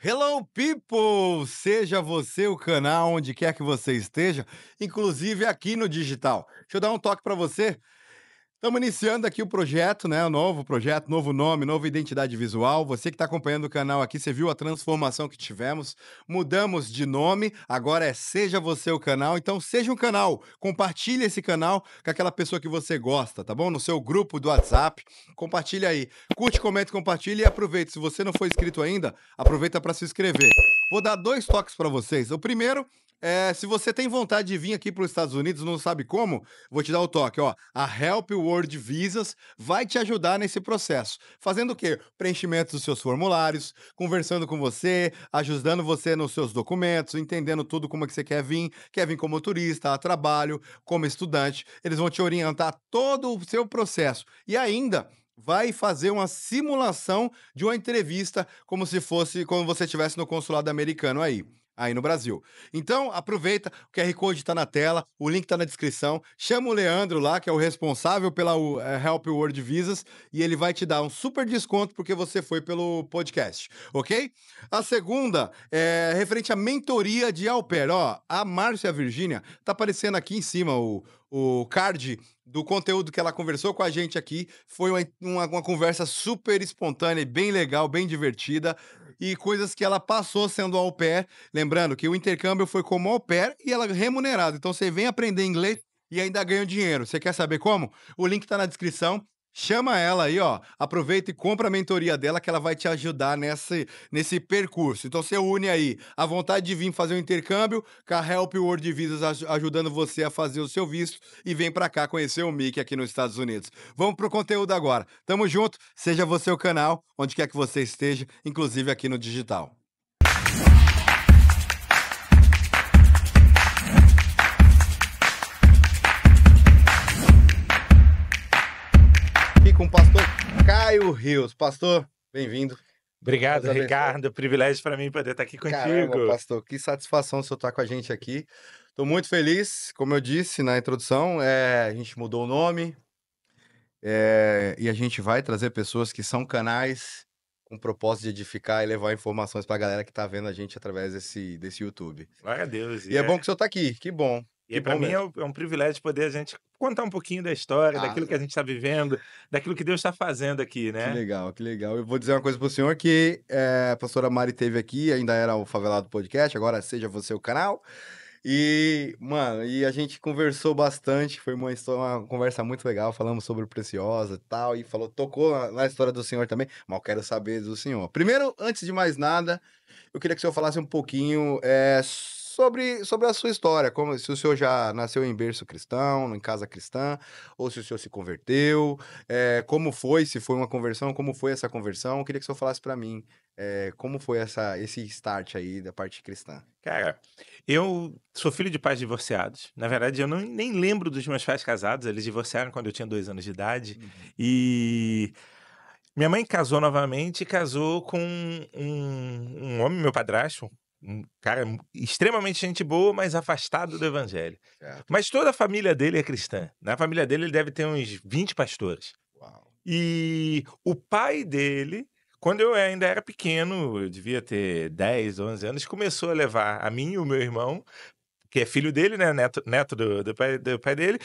Hello, people! Seja você o canal onde quer que você esteja, inclusive aqui no digital. Deixa eu dar um toque para você. Estamos iniciando aqui o projeto, né? O novo projeto, novo nome, nova identidade visual. Você que está acompanhando o canal aqui, você viu a transformação que tivemos. Mudamos de nome, agora é Seja Você o Canal. Então, seja um canal. Compartilhe esse canal com aquela pessoa que você gosta, tá bom? No seu grupo do WhatsApp. Compartilhe aí. Curte, comente, compartilhe e aproveite. Se você não for inscrito ainda, aproveita para se inscrever. Vou dar dois toques para vocês. O primeiro é, se você tem vontade de vir aqui para os Estados Unidos, não sabe como, vou te dar o toque, ó. A Help World Visas vai te ajudar nesse processo. Fazendo o quê? Preenchimento dos seus formulários, conversando com você, ajudando você nos seus documentos, entendendo tudo como é que você quer vir como turista, a trabalho, como estudante. Eles vão te orientar todo o seu processo. E ainda vai fazer uma simulação de uma entrevista como se fosse quando você estivesse no consulado americano aí no Brasil. Então, aproveita, o QR Code está na tela, o link está na descrição, chama o Leandro lá, que é o responsável pela Help World Visas, e ele vai te dar um super desconto porque você foi pelo podcast, ok? A segunda é referente à mentoria de au pair. Ó, a Márcia e a Virgínia, tá aparecendo aqui em cima o card do conteúdo que ela conversou com a gente aqui. Foi uma conversa super espontânea e bem legal, bem divertida, e coisas que ela passou sendo au pair. Lembrando que o intercâmbio foi como au pair e ela é remunerado. Então você vem aprender inglês e ainda ganha dinheiro. Você quer saber como? O link tá na descrição. Chama ela aí, ó. Aproveita e compra a mentoria dela que ela vai te ajudar nesse percurso. Então você une aí a vontade de vir fazer o intercâmbio com a Help World Visas ajudando você a fazer o seu visto e vem pra cá conhecer o Mickey aqui nos Estados Unidos. Vamos pro conteúdo agora. Tamo junto, seja você o canal, onde quer que você esteja, inclusive aqui no digital. Aqui com o pastor Caio Rios. Pastor, bem-vindo. Obrigado, Deus abençoe. Ricardo. Privilégio para mim poder estar aqui contigo. Caramba, pastor, que satisfação o senhor estar com a gente aqui. Estou muito feliz, como eu disse na introdução, a gente mudou o nome e a gente vai trazer pessoas que são canais com o propósito de edificar e levar informações para a galera que está vendo a gente através desse YouTube. Glória a Deus. E é bom que o senhor está aqui, que bom. E para mim é um privilégio poder a gente contar um pouquinho da história, daquilo que a gente está vivendo, daquilo que Deus está fazendo aqui, né? Que legal, que legal. Eu vou dizer uma coisa pro senhor que a pastora Mari teve aqui, ainda era o Favelado Podcast, agora seja você o canal. E, mano, e a gente conversou bastante, foi uma conversa muito legal, falamos sobre o Preciosa e tal, e tocou na história do senhor também, mas eu quero saber do senhor. Primeiro, antes de mais nada, eu queria que o senhor falasse um pouquinho sobre a sua história, como se o senhor já nasceu em berço cristão, em casa cristã, ou se o senhor se converteu, como foi, se foi uma conversão, como foi essa conversão. Eu queria que o senhor falasse para mim como foi esse start aí da parte cristã. Cara, eu sou filho de pais divorciados. Na verdade, eu nem lembro dos meus pais casados. Eles divorciaram quando eu tinha 2 anos de idade. E minha mãe casou novamente, casou com um homem, meu padrasto, um cara extremamente gente boa, mas afastado do evangelho. Certo. Mas toda a família dele é cristã. Na família dele, ele deve ter uns 20 pastores. Uau. E o pai dele, quando eu ainda era pequeno, eu devia ter 10, 11 anos, começou a levar a mim e o meu irmão, que é filho dele, né, neto do pai dele,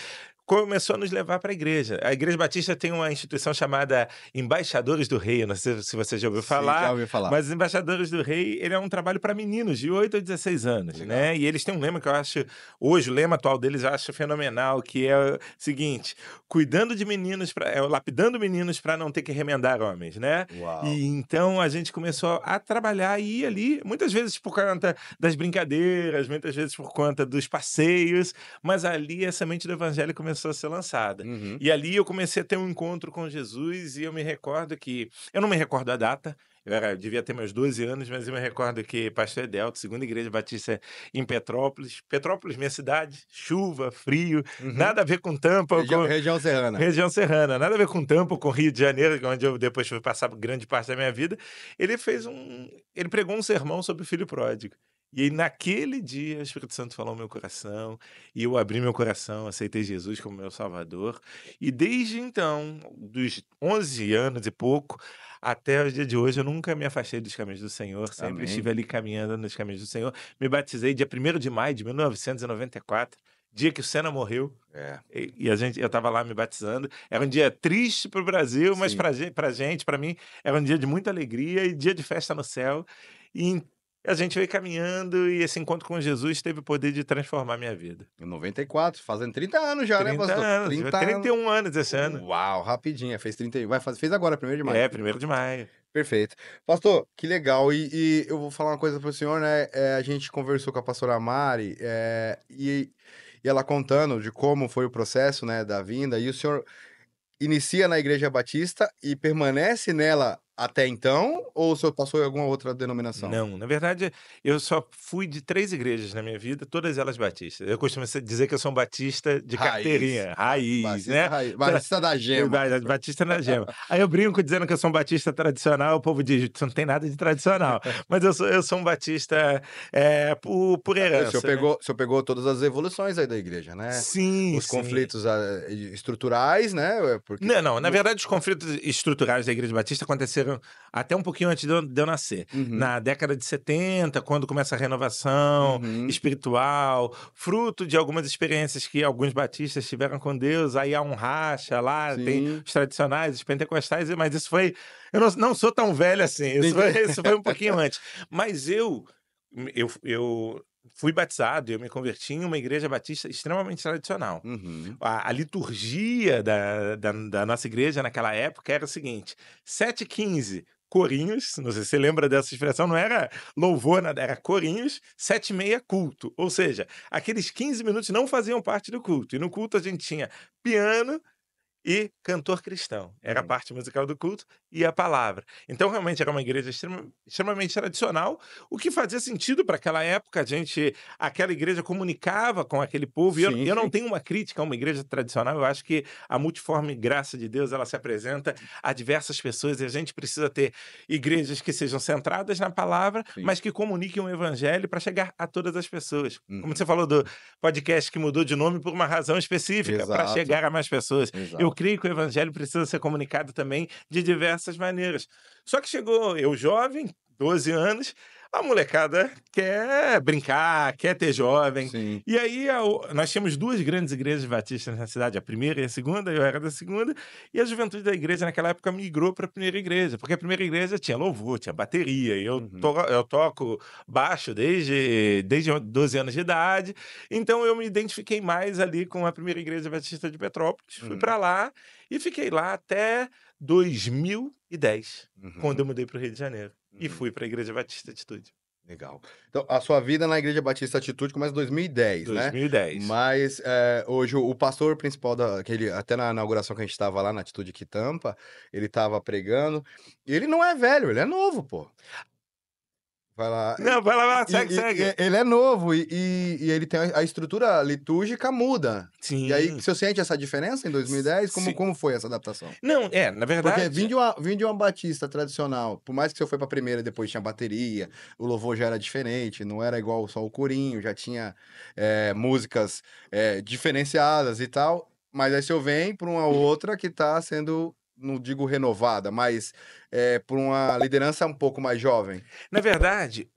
começou a nos levar para a igreja. A Igreja Batista tem uma instituição chamada Embaixadores do Rei, eu não sei se você já ouviu Sim, falar, já ouvi falar. mas os Embaixadores do Rei, ele é um trabalho para meninos de 8 a 16 anos, Legal. né? E eles têm um lema que eu acho, hoje, o lema atual deles eu acho fenomenal, que é o seguinte: cuidando de meninos, lapidando meninos para não ter que remendar homens, né? Uau. E então a gente começou a trabalhar e ir ali, muitas vezes por conta das brincadeiras, muitas vezes por conta dos passeios, mas ali a semente do evangelho começou a ser lançada. Uhum. E ali eu comecei a ter um encontro com Jesus e eu me recordo que... Eu não me recordo a data, eu devia ter meus 12 anos, mas eu me recordo que pastor Edelto, segunda igreja batista em Petrópolis, minha cidade, chuva, frio, nada a ver com Tampa. Região serrana. Região serrana, nada a ver com Tampa, com Rio de Janeiro, onde eu depois fui passar grande parte da minha vida. Ele pregou um sermão sobre o filho pródigo. E aí, naquele dia, o Espírito Santo falou ao meu coração, e eu abri meu coração, aceitei Jesus como meu Salvador. E desde então, dos 11 anos e pouco, até o dia de hoje, eu nunca me afastei dos caminhos do Senhor, sempre Amém. estive ali caminhando nos caminhos do Senhor. Me batizei dia 1º de maio de 1994, dia que o Senna morreu. É, Eu estava lá me batizando. Era um dia triste para o Brasil, mas sim. para gente, para mim, era um dia de muita alegria e dia de festa no céu. E a gente veio caminhando e esse encontro com Jesus teve o poder de transformar minha vida. Em 94, fazendo 30 anos já, né, 30 pastor? anos, 30 anos. 31 anos esse ano. Uau, rapidinho. Fez 31. Fez agora, 1º de maio. É, 1º de maio. Perfeito. Pastor, que legal. E eu vou falar uma coisa para o senhor, né? A gente conversou com a pastora Mari, e ela contando de como foi o processo, né, da vinda, e o senhor inicia na Igreja Batista e permanece nela até então, ou o senhor passou em alguma outra denominação? Não, na verdade, eu só fui de 3 igrejas na minha vida, todas elas batistas. Eu costumo dizer que eu sou um batista de Raiz. carteirinha, raiz, Batista né. raiz. Tá Batista da gema. Batista na gema. Aí eu brinco dizendo que eu sou um batista tradicional, o povo diz: "Você não tem nada de tradicional", mas eu sou um batista, por herança, né. O senhor pegou todas as evoluções aí da igreja, né? Sim, Os sim. conflitos estruturais, né? Porque. Não, na verdade os conflitos estruturais da Igreja Batista aconteceram até um pouquinho antes de eu nascer. Uhum, Na década de 70, quando começa a renovação uhum, espiritual, fruto de algumas experiências que alguns batistas tiveram com Deus, aí há um racha lá, tem sim. os tradicionais, os pentecostais, mas isso foi, eu não sou tão velho assim, isso foi Entendi. isso foi um pouquinho antes. Mas eu fui batizado, eu me converti em uma igreja batista extremamente tradicional. Uhum, A liturgia da nossa igreja naquela época era o seguinte: 7h15, corinhos, não sei se você lembra dessa expressão, não era louvor, nada, era corinhos, 7h30, culto. Ou seja, aqueles 15 minutos não faziam parte do culto. E no culto a gente tinha piano e cantor cristão. Era a uhum. parte musical do culto e a palavra. Então, realmente, era uma igreja extremamente tradicional, o que fazia sentido para aquela época. Aquela igreja comunicava com aquele povo. E eu, Sim, eu não sim. tenho uma crítica a uma igreja tradicional. Eu acho que a multiforme graça de Deus ela se apresenta a diversas pessoas e a gente precisa ter igrejas que sejam centradas na palavra, Sim. mas que comuniquem o evangelho para chegar a todas as pessoas. Como você Uhum. falou do podcast que mudou de nome por uma razão específica, para Exato, chegar a mais pessoas. Eu exato. creio que o evangelho precisa ser comunicado também de diversas maneiras. Só que chegou eu jovem, 12 anos, a molecada quer brincar, quer ter jovem. Sim. E aí nós tínhamos 2 grandes igrejas batistas na cidade, a primeira e a segunda, eu era da segunda, e a juventude da igreja naquela época migrou para a primeira igreja, porque a primeira igreja tinha louvor, tinha bateria, e Uhum. eu toco baixo desde 12 anos de idade, então eu me identifiquei mais ali com a primeira igreja batista de Petrópolis, fui Uhum. para lá e fiquei lá até 2010, quando Uhum. eu mudei para o Rio de Janeiro e Uhum. fui para a Igreja Batista Atitude. Legal. Então, a sua vida na Igreja Batista Atitude começa em 2010, né? 2010. Mas, hoje o pastor principal até na inauguração que a gente estava lá na Atitude aqui Tampa, ele estava pregando, e ele não é velho, ele é novo, pô. Vai lá. Não, vai lá, segue, segue. Ele é novo e ele tem a estrutura litúrgica muda. E aí, o Sim, senhor sente essa diferença em 2010? sim. Como foi essa adaptação? Não, na Porque verdade vim de uma batista tradicional, por mais que o senhor foi pra primeira e depois tinha bateria, o louvor já era diferente, não era igual só o corinho, já tinha, músicas, diferenciadas e tal, mas aí o senhor vem pra uma outra que tá sendo, não digo renovada, mas, por uma liderança um pouco mais jovem. Na verdade,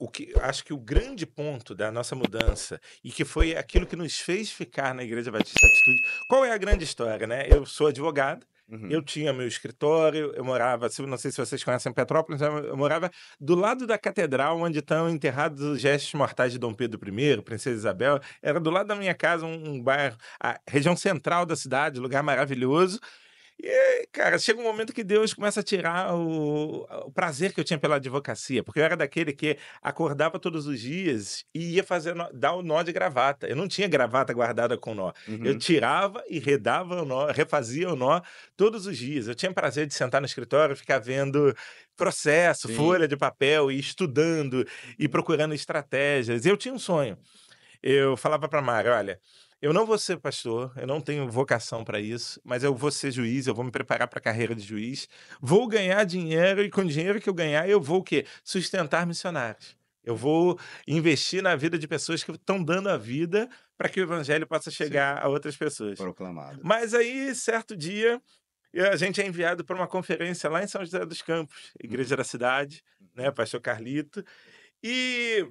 acho que o grande ponto da nossa mudança, e que foi aquilo que nos fez ficar na Igreja Batista Atitude, qual é a grande história, né? Eu sou advogado, eu Uhum, tinha meu escritório, eu morava, não sei se vocês conhecem Petrópolis, eu morava do lado da catedral onde estão enterrados os restos mortais de Dom Pedro I, Princesa Isabel, era do lado da minha casa, um bairro, a região central da cidade, lugar maravilhoso. E aí, cara, chega um momento que Deus começa a tirar o prazer que eu tinha pela advocacia, porque eu era daquele que acordava todos os dias e ia dar o nó de gravata. Eu não tinha gravata guardada com nó. Eu uhum, tirava e redava o nó, refazia o nó todos os dias. Eu tinha prazer de sentar no escritório e ficar vendo processo, sim, folha de papel, e estudando e procurando estratégias. Eu tinha um sonho. Eu falava para Mari: "Olha, eu não vou ser pastor, eu não tenho vocação para isso, mas eu vou ser juiz, eu vou me preparar para a carreira de juiz, vou ganhar dinheiro e com o dinheiro que eu ganhar eu vou o quê? Sustentar missionários. Eu vou investir na vida de pessoas que estão dando a vida para que o evangelho possa Sim, chegar a outras pessoas. proclamado. Mas aí, certo dia, a gente é enviado para uma conferência lá em São José dos Campos, igreja da cidade, né, Uhum. pastor Carlito, e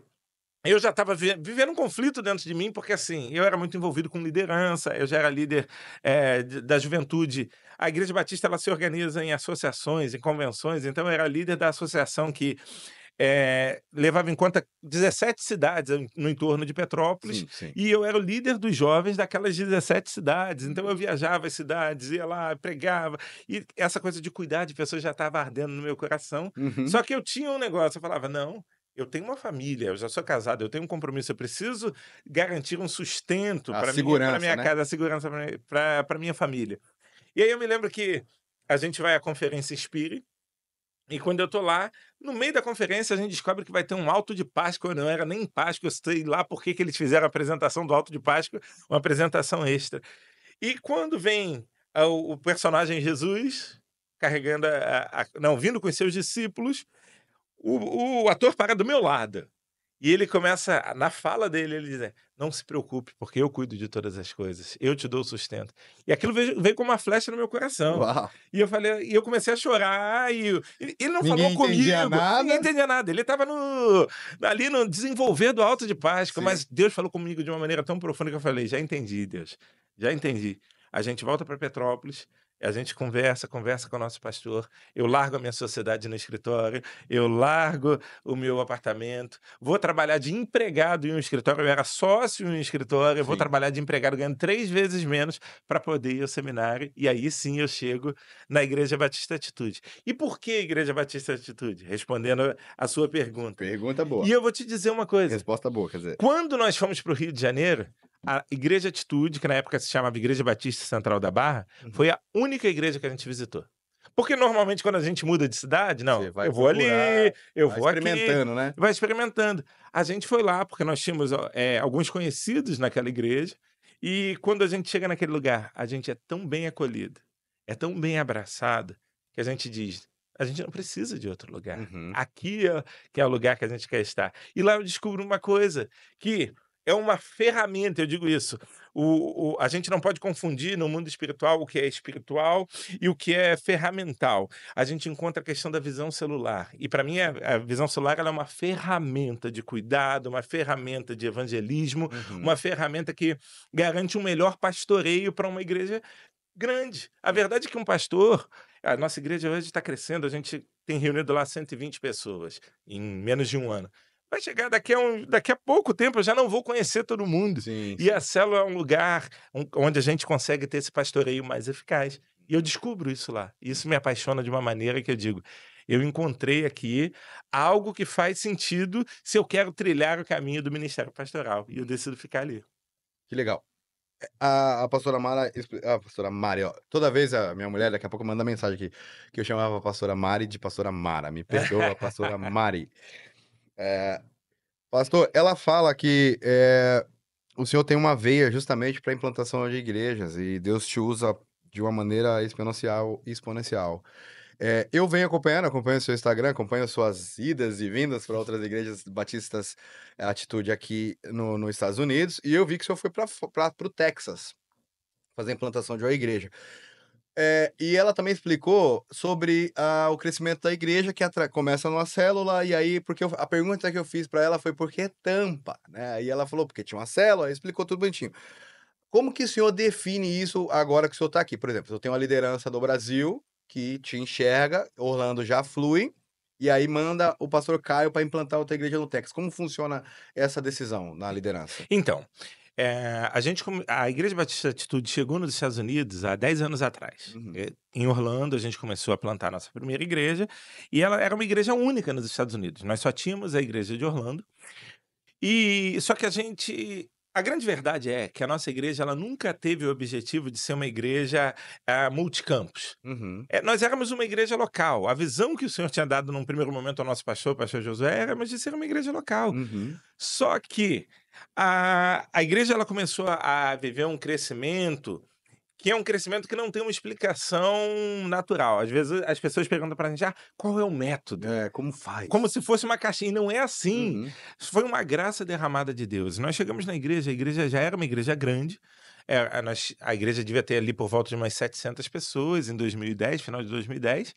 eu já estava vivendo um conflito dentro de mim, porque assim, eu era muito envolvido com liderança, eu já era líder da juventude. A Igreja Batista ela se organiza em associações, em convenções, então eu era líder da associação que levava em conta 17 cidades no entorno de Petrópolis, Sim, sim. e eu era o líder dos jovens daquelas 17 cidades. Então eu Uhum. viajava as cidades, ia lá, pregava, e essa coisa de cuidar de pessoas já estava ardendo no meu coração. Uhum. Só que eu tinha um negócio, eu falava: "Não, eu tenho uma família, eu já sou casado, eu tenho um compromisso, eu preciso garantir um sustento A para segurança, minha né? casa, a segurança para minha família". E aí eu me lembro que a gente vai à conferência Inspire, e quando eu tô lá, no meio da conferência, a gente descobre que vai ter um alto de Páscoa, não era nem Páscoa, eu sei lá por que que eles fizeram a apresentação do alto de Páscoa, uma apresentação extra. E quando vem o personagem Jesus, carregando não, vindo com os seus discípulos, o ator para do meu lado. E ele começa, na fala dele, ele diz: "Não se preocupe, porque eu cuido de todas as coisas, eu te dou o sustento". E aquilo veio como uma flecha no meu coração. Uau! E eu falei, e eu comecei a chorar, ele não falou Ninguém entendia comigo, ninguém nada. entendia nada, ele estava ali no desenvolver do alto de Páscoa, Sim. mas Deus falou comigo de uma maneira tão profunda que eu falei: "Já entendi, Deus, já entendi". A gente volta para Petrópolis, a gente conversa com o nosso pastor, eu largo a minha sociedade no escritório, eu largo o meu apartamento, vou trabalhar de empregado em um escritório, eu era sócio em um escritório, eu vou Sim. trabalhar de empregado ganhando 3 vezes menos para poder ir ao seminário, e aí sim eu chego na Igreja Batista Atitude. E por que Igreja Batista Atitude? Respondendo a sua pergunta. Pergunta E boa. eu vou te dizer uma coisa, Resposta boa, quer dizer. quando nós fomos para o Rio de Janeiro, a Igreja Atitude, que na época se chamava Igreja Batista Central da Barra, Uhum. foi a única igreja que a gente visitou. Porque normalmente quando a gente muda de cidade, Você não, vai eu vou procurar, ali, eu vai vou aqui, experimentando, né? vai experimentando. A gente foi lá porque nós tínhamos alguns conhecidos naquela igreja, e quando a gente chega naquele lugar, a gente é tão bem acolhido, é tão bem abraçado, que a gente diz: a gente não precisa de outro lugar. Uhum. Aqui que é o lugar que a gente quer estar. E lá eu descubro uma coisa, que é uma ferramenta, eu digo isso. A gente não pode confundir no mundo espiritual o que é espiritual e o que é ferramental. A gente encontra a questão da visão celular. E para mim, a visão celular ela é uma ferramenta de cuidado, uma ferramenta de evangelismo, uma Uhum. ferramenta que garante um melhor pastoreio para uma igreja grande. A verdade é que um pastor, a nossa igreja hoje está crescendo, a gente tem reunido lá 120 pessoas em menos de um ano. Vai chegar daqui a pouco tempo, eu já não vou conhecer todo mundo. Sim, E a sim. célula é um lugar onde a gente consegue ter esse pastoreio mais eficaz. E eu descubro isso lá. Isso me apaixona de uma maneira que eu digo: eu encontrei aqui algo que faz sentido se eu quero trilhar o caminho do ministério pastoral. E eu decido ficar ali. Que legal. A pastora Mara a pastora Mari, ó, toda vez a minha mulher daqui a pouco manda mensagem aqui, que eu chamava a pastora Mari de pastora Mara, me perdoa, pastora Mari. Eh, pastor, ela fala que, o senhor tem uma veia justamente para implantação de igrejas e Deus te usa de uma maneira exponencial. Eu venho acompanho o seu Instagram, acompanho suas idas e vindas para outras igrejas batistas, Atitude aqui nos Estados Unidos, e eu vi que o senhor foi para o Texas fazer a implantação de uma igreja. E ela também explicou sobre o crescimento da igreja, que começa numa célula, e aí, porque a pergunta que eu fiz para ela foi por que Tampa, né? Aí ela falou, porque tinha uma célula, aí explicou tudo bonitinho. Como que o senhor define isso agora que o senhor está aqui? Por exemplo, eu tenho uma liderança do Brasil que te enxerga, Orlando já flui, e aí manda o pastor Caio para implantar outra igreja no Texas. Como funciona essa decisão na liderança? Então, a Igreja Batista Atitude chegou nos Estados Unidos há 10 anos atrás. Uhum. Em Orlando, a gente começou a plantar a nossa primeira igreja, e ela era uma igreja única nos Estados Unidos. Nós só tínhamos a igreja de Orlando, e só que a grande verdade é que a nossa igreja ela nunca teve o objetivo de ser uma igreja multicampus. Uhum. Nós éramos uma igreja local. A visão que o Senhor tinha dado num primeiro momento ao nosso pastor, o pastor Josué, era de ser uma igreja local. Uhum. Só que a igreja ela começou a viver um crescimento que é um crescimento que não tem uma explicação natural. Às vezes as pessoas perguntam pra gente: "Ah, qual é o método?". É, como Como faz? se fosse uma caixinha, e não é assim. Uhum, Foi uma graça derramada de Deus. Nós chegamos na igreja, a igreja já era uma igreja grande, a igreja devia ter ali por volta de umas 700 pessoas em 2010, final de 2010,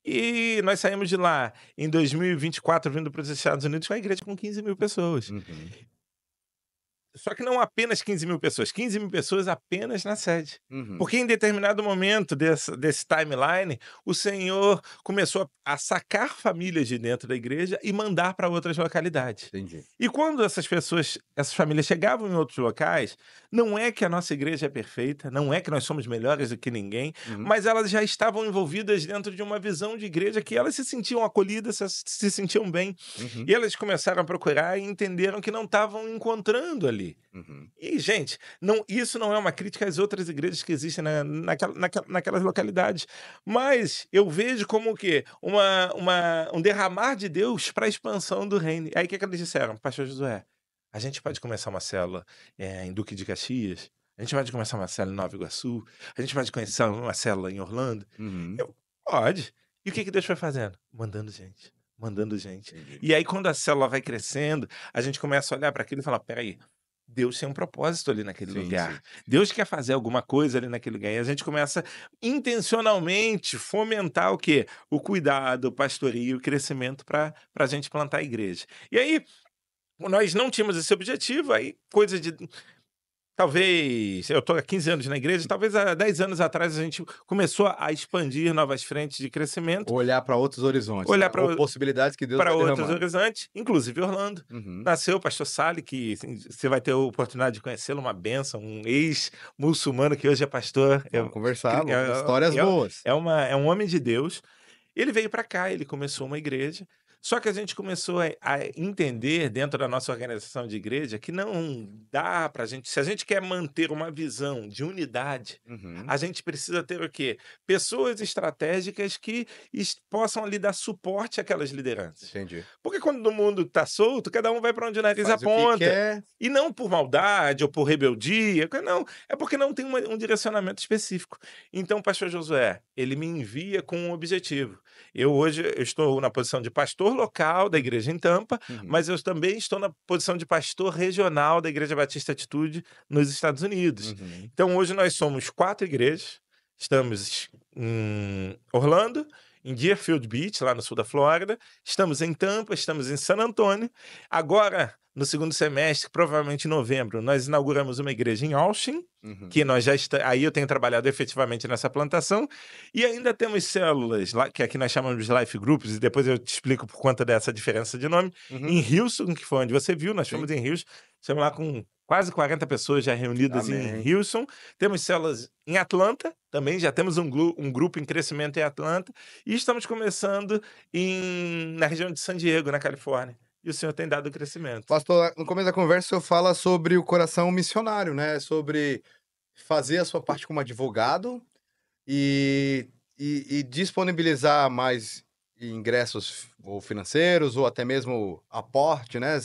e nós saímos de lá em 2024 vindo para os Estados Unidos com a igreja com 15.000 pessoas. uhum, Só que não apenas 15.000 pessoas, 15.000 pessoas apenas na sede. uhum. Porque em determinado momento desse timeline, o Senhor começou a sacar famílias de dentro da igreja e mandar para outras localidades. Entendi. E quando essas famílias chegavam em outros locais, não é que a nossa igreja é perfeita, não é que nós somos melhores do que ninguém, Uhum, mas elas já estavam envolvidas dentro de uma visão de igreja que elas se sentiam acolhidas, se sentiam bem. uhum, E elas começaram a procurar e entenderam que não estavam encontrando ali. uhum. E, gente, não, isso não é uma crítica às outras igrejas que existem naquelas localidades. Mas eu vejo como o quê? Um derramar de Deus para a expansão do reino. Aí o que eles disseram? Pastor Josué, a gente pode começar uma célula em Duque de Caxias, a gente pode começar uma célula em Nova Iguaçu, a gente pode começar uma célula em Orlando. Uhum. Eu, pode. E o que Deus foi fazendo? Mandando gente. Mandando gente. Entendi. E aí, quando a célula vai crescendo, a gente começa a olhar para aquilo e falar: peraí, Deus tem um propósito ali naquele Sim, lugar. sim. Deus quer fazer alguma coisa ali naquele lugar. E a gente começa intencionalmente fomentar o quê? O cuidado, o pastoreio, o crescimento para a gente plantar a igreja. E aí, nós não tínhamos esse objetivo, aí coisa de talvez, eu estou há 15 anos na igreja, talvez há 10 anos atrás a gente começou a expandir novas frentes de crescimento, Olhar para outros horizontes, né, olhar ou possibilidades que Deus para vai outros derramando. horizontes, inclusive Orlando. Uhum. Nasceu o pastor Sali, que assim, você vai ter a oportunidade de conhecê-lo, uma bênção, um ex-muçulmano que hoje é pastor. Vamos conversar, histórias boas. É um homem de Deus. Ele veio para cá, ele começou uma igreja, só que a gente começou a entender dentro da nossa organização de igreja que não dá para a gente, se a gente quer manter uma visão de unidade, Uhum. a gente precisa ter o quê? Pessoas estratégicas que possam ali dar suporte àquelas lideranças. Entendi. Porque quando o mundo está solto, cada um vai para onde o nariz Faz o que aponta. quer. E não por maldade ou por rebeldia, não, é porque não tem um direcionamento específico. Então, o pastor Josué, ele me envia com um objetivo. Eu estou na posição de pastor local da igreja em Tampa, Uhum. mas eu também estou na posição de pastor regional da Igreja Batista Atitude nos Estados Unidos. Uhum. Então, hoje nós somos 4 igrejas. Estamos em Orlando, em Deerfield Beach, lá no sul da Flórida. Estamos em Tampa, estamos em San Antônio. Agora, no segundo semestre, provavelmente em novembro, nós inauguramos uma igreja em Austin, que Uhum. nós aí eu tenho trabalhado efetivamente nessa plantação, e ainda temos células, lá, que aqui nós chamamos de life groups, e depois eu te explico por conta dessa diferença de nome, Uhum. em Houston, que foi onde você viu, nós Sim. fomos em Houston, estamos lá com quase 40 pessoas já reunidas Amém. em Houston, temos células em Atlanta, também já temos um grupo em crescimento em Atlanta, e estamos começando na região de San Diego, na Califórnia. E o Senhor tem dado crescimento. Pastor, no começo da conversa o senhor fala sobre o coração missionário, né, sobre fazer a sua parte como advogado e disponibilizar mais ingressos ou financeiros ou até mesmo aporte, né,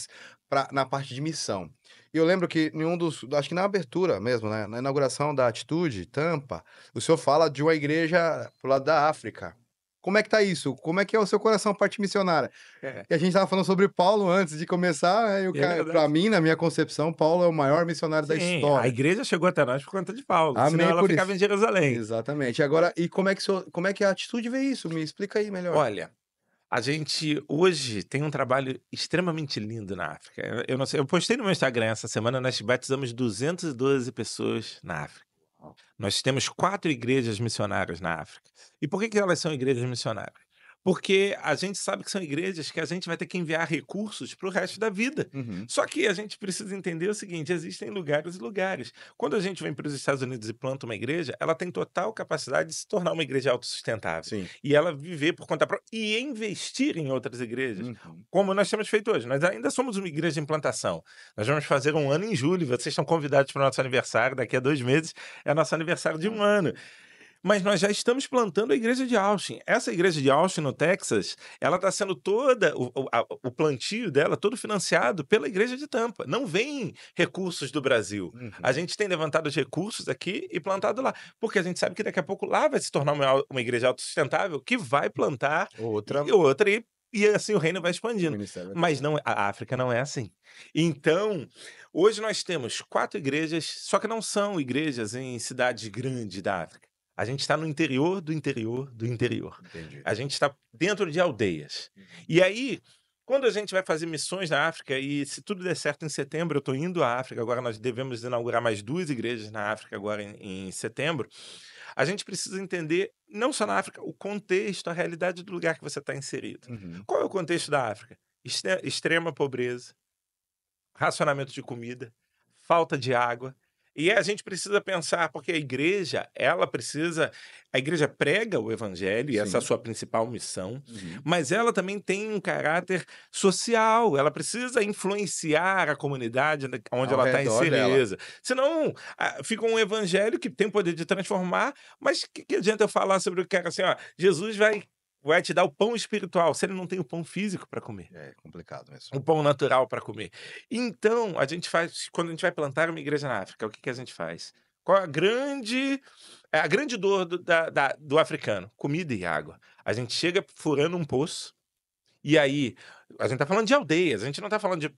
na parte de missão. E eu lembro que em acho que na abertura mesmo, né, na inauguração da Atitude, Tampa, o senhor fala de uma igreja pro lado da África. Como é que tá isso? Como é que é o seu coração, parte missionária? É, E a gente estava falando sobre Paulo antes de começar, né, e é pra verdade. mim, na minha concepção, Paulo é o maior missionário da Sim, a história. igreja chegou até nós por conta de Paulo, senão Amém ela por ficava isso. em Jerusalém. Exatamente. Agora, e como é que a Atitude vê isso? Me explica aí melhor. Olha, a gente hoje tem um trabalho extremamente lindo na África. Eu não sei, eu postei no meu Instagram essa semana, nós batizamos 212 pessoas na África. Nós temos 4 igrejas missionárias na África. E por que elas são igrejas missionárias? Porque a gente sabe que são igrejas que a gente vai ter que enviar recursos para o resto da vida. Uhum. Só que a gente precisa entender o seguinte: existem lugares e lugares. Quando a gente vem para os Estados Unidos e planta uma igreja, ela tem total capacidade de se tornar uma igreja autossustentável. Sim. E ela viver por conta própria e investir em outras igrejas. Uhum. Como nós temos feito hoje. Nós ainda somos uma igreja em plantação. Nós vamos fazer um ano em julho. Vocês estão convidados para o nosso aniversário. Daqui a 2 meses é nosso aniversário de um ano. Mas nós já estamos plantando a igreja de Austin. Essa igreja de Austin, no Texas, ela está sendo toda, o plantio dela, todo financiado pela igreja de Tampa. Não vem recursos do Brasil. A Uhum. gente tem levantado os recursos aqui e plantado lá. Porque a gente sabe que daqui a pouco lá vai se tornar uma igreja autossustentável que vai plantar Outra, e outra e assim o reino vai o expandindo. ministério vai Mas crescer. não, a África não é assim. Então, hoje nós temos 4 igrejas, só que não são igrejas em cidades grandes da África. A gente está no interior do interior do interior. Entendi. A gente está dentro de aldeias. E aí, quando a gente vai fazer missões na África, e se tudo der certo em setembro, eu estou indo à África, agora nós devemos inaugurar mais 2 igrejas na África agora em setembro, a gente precisa entender, não só na África, o contexto, a realidade do lugar que você está inserido. Uhum. Qual é o contexto da África? Extrema pobreza, racionamento de comida, falta de água. E a gente precisa pensar, porque a igreja prega o evangelho, e essa é a Sim. sua principal missão, Uhum. mas ela também tem um caráter social, ela precisa influenciar a comunidade onde Ao ela está redor dela. inserida. Senão, fica um evangelho que tem o poder de transformar, mas que adianta eu falar sobre o que é assim, ó, Jesus vai te dar o pão espiritual, se ele não tem o pão físico para comer, É complicado mesmo. o pão natural para comer. Então, quando a gente vai plantar uma igreja na África, o que a gente faz? Qual a grande dor do africano? Comida e água. A gente chega furando um poço, e aí, a gente tá falando de aldeias, a gente não tá falando de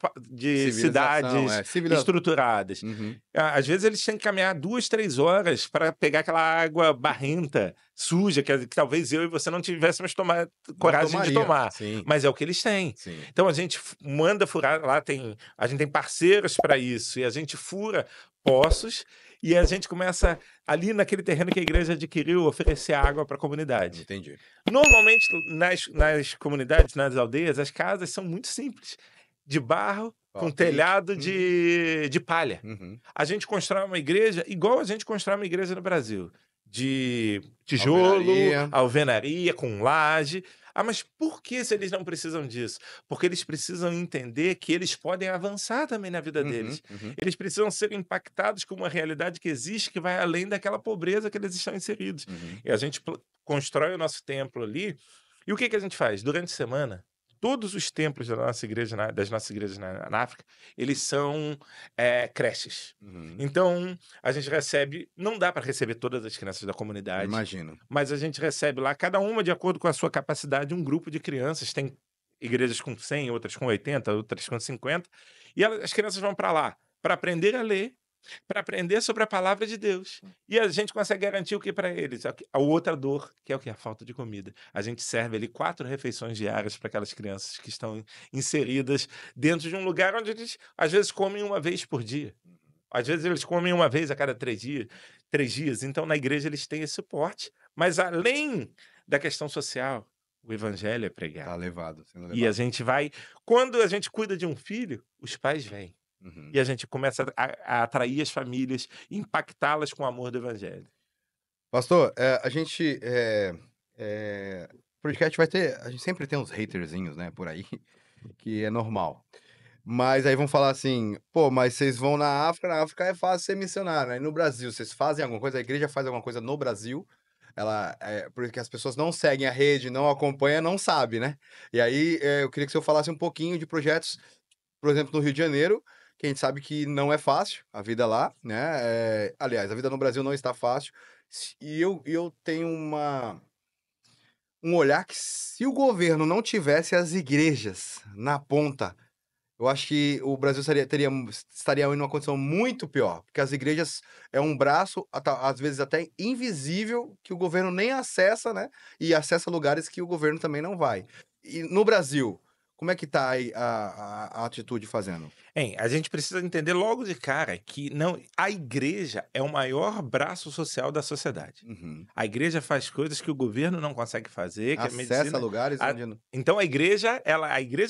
Civilização, cidades civilização. estruturadas. Uhum. Às vezes eles têm que caminhar 2, 3 horas para pegar aquela água barrenta, suja, que talvez eu e você não tivéssemos Não coragem de tomaria. tomar, Sim, mas é o que eles têm. sim. Então a gente manda furar, a gente tem parceiros para isso, e a gente fura poços, e a gente começa ali naquele terreno que a igreja adquiriu, oferecer água para a comunidade. Entendi. Normalmente, nas comunidades, nas aldeias, as casas são muito simples, de barro, com Ok. telhado Uhum. de palha. Uhum. A gente constrói uma igreja igual a gente constrói uma igreja no Brasil, de tijolo, Alvenaria. alvenaria, com laje. Mas por que se eles não precisam disso? Porque eles precisam entender que eles podem avançar também na vida Uhum. deles. Uhum. Eles precisam ser impactados com uma realidade que existe, que vai além daquela pobreza que eles estão inseridos. Uhum. E a gente constrói o nosso templo ali. E o que a gente faz? Durante a semana, todos os templos das nossas igrejas na África, eles são creches. Uhum. Então, a gente recebe, não dá para receber todas as crianças da comunidade, Imagino. mas a gente recebe lá, cada uma de acordo com a sua capacidade, um grupo de crianças. Tem igrejas com 100, outras com 80, outras com 50. E as crianças vão para lá para aprender a ler, para aprender sobre a palavra de Deus. E a gente consegue garantir o que para eles? A outra dor, que é o que? A falta de comida. A gente serve ali 4 refeições diárias para aquelas crianças que estão inseridas dentro de um lugar onde eles, às vezes, comem uma vez por dia. Às vezes eles comem uma vez a cada 3 dias. Então, na igreja, eles têm esse suporte. Mas, além da questão social, o evangelho é Tá pregado. levado, sendo E a levado. gente vai... Quando a gente cuida de um filho, os pais vêm. Uhum. E a gente começa a atrair as famílias, impactá-las com o amor do evangelho. Pastor, o podcast vai ter. A gente sempre tem uns haterzinhos, né, por aí, que é normal. Mas aí vão falar assim, pô, mas vocês vão na África é fácil ser missionário, né? E no Brasil, vocês fazem alguma coisa, a igreja faz alguma coisa no Brasil, porque as pessoas não seguem a rede, não acompanham, não sabem, né? E aí eu queria que o senhor falasse um pouquinho de projetos, por exemplo, no Rio de Janeiro, que a gente sabe que não é fácil a vida lá, né? Aliás, a vida no Brasil não está fácil. E eu tenho um olhar que se o governo não tivesse as igrejas na ponta, eu acho que o Brasil estaria em uma condição muito pior, porque as igrejas é um braço, às vezes até invisível, que o governo nem acessa, né? E acessa lugares que o governo também não vai. E no Brasil, como é que tá aí a atitude fazendo? A gente precisa entender logo de cara que não, a igreja é o maior braço social da sociedade. Uhum. A igreja faz coisas que o governo não consegue fazer, que a Acessa medicina... lugares onde não... Então a igreja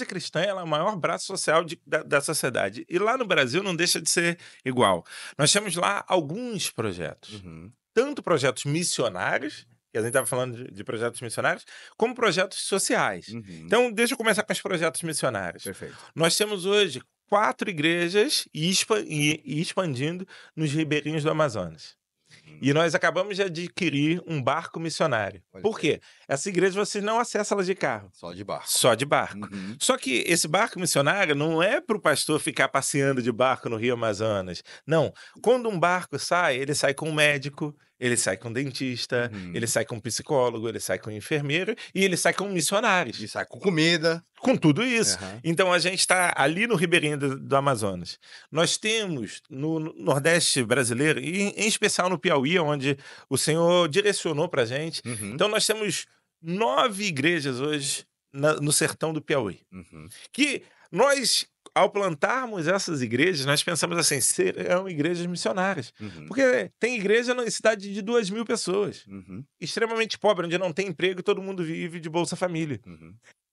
cristã, ela é o maior braço social da sociedade. E lá no Brasil não deixa de ser igual. Nós temos lá alguns projetos. Uhum. Tanto projetos missionários, que a gente estava falando de projetos missionários, como projetos sociais. Uhum. Então, deixa eu começar com os projetos missionários. Perfeito. Nós temos hoje 4 igrejas e expandindo nos ribeirinhos do Amazonas. E nós acabamos de adquirir um barco missionário. Por quê? Essa igreja você não acessa ela de carro. Só de barco. Só de barco. Só que esse barco missionário não é para o pastor ficar passeando de barco no Rio Amazonas. Não. Quando um barco sai, ele sai com um médico, ele sai com um dentista, ele sai com um psicólogo, ele sai com um enfermeiro e ele sai com missionários. E sai com comida. Com tudo isso. Então a gente está ali no ribeirinho do Amazonas. Nós temos no Nordeste brasileiro, e em especial no Piauí, onde o Senhor direcionou para a gente. Então nós temos 9 igrejas hoje no sertão do Piauí. Que nós, ao plantarmos essas igrejas, nós pensamos assim, serão igrejas missionárias. Porque tem igreja em cidade de 2.000 pessoas. Extremamente pobre, onde não tem emprego e todo mundo vive de Bolsa Família.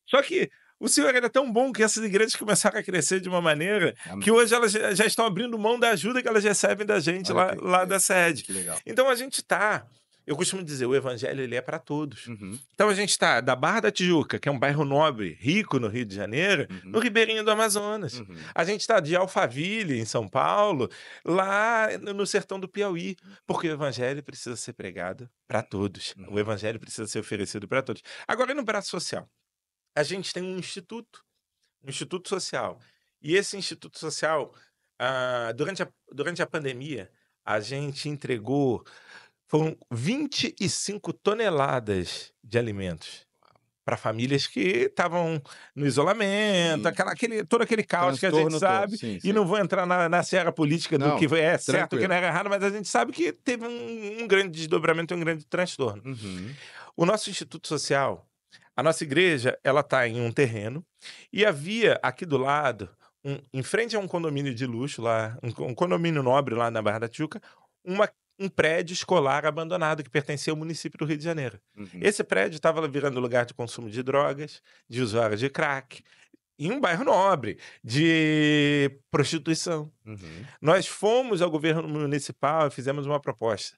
Só que o Senhor era tão bom que essas igrejas começaram a crescer de uma maneira que hoje elas já estão abrindo mão da ajuda que elas recebem da gente lá da sede. Que legal. Então a gente está... Eu costumo dizer, o evangelho ele é para todos. Então a gente está da Barra da Tijuca, que é um bairro nobre, rico no Rio de Janeiro, no ribeirinho do Amazonas. A gente está de Alphaville, em São Paulo, lá no sertão do Piauí, porque o evangelho precisa ser pregado para todos. O evangelho precisa ser oferecido para todos. Agora, no braço social, a gente tem um instituto social. E esse instituto social, durante a pandemia, a gente entregou... Foram 25 toneladas de alimentos para famílias que estavam no isolamento, todo aquele caos que a gente sabe. E não vou entrar na seara política do que é certo, que não era errado, mas a gente sabe que teve um grande desdobramento e um grande transtorno. O nosso Instituto Social, a nossa igreja, ela está em um terreno e havia aqui do lado, em frente a um condomínio de luxo, lá, um condomínio nobre lá na Barra da Tijuca, um prédio escolar abandonado que pertencia ao município do Rio de Janeiro. Esse prédio estava virando lugar de consumo de drogas, de usuários de crack, em um bairro nobre, de prostituição. Nós fomos ao governo municipal e fizemos uma proposta.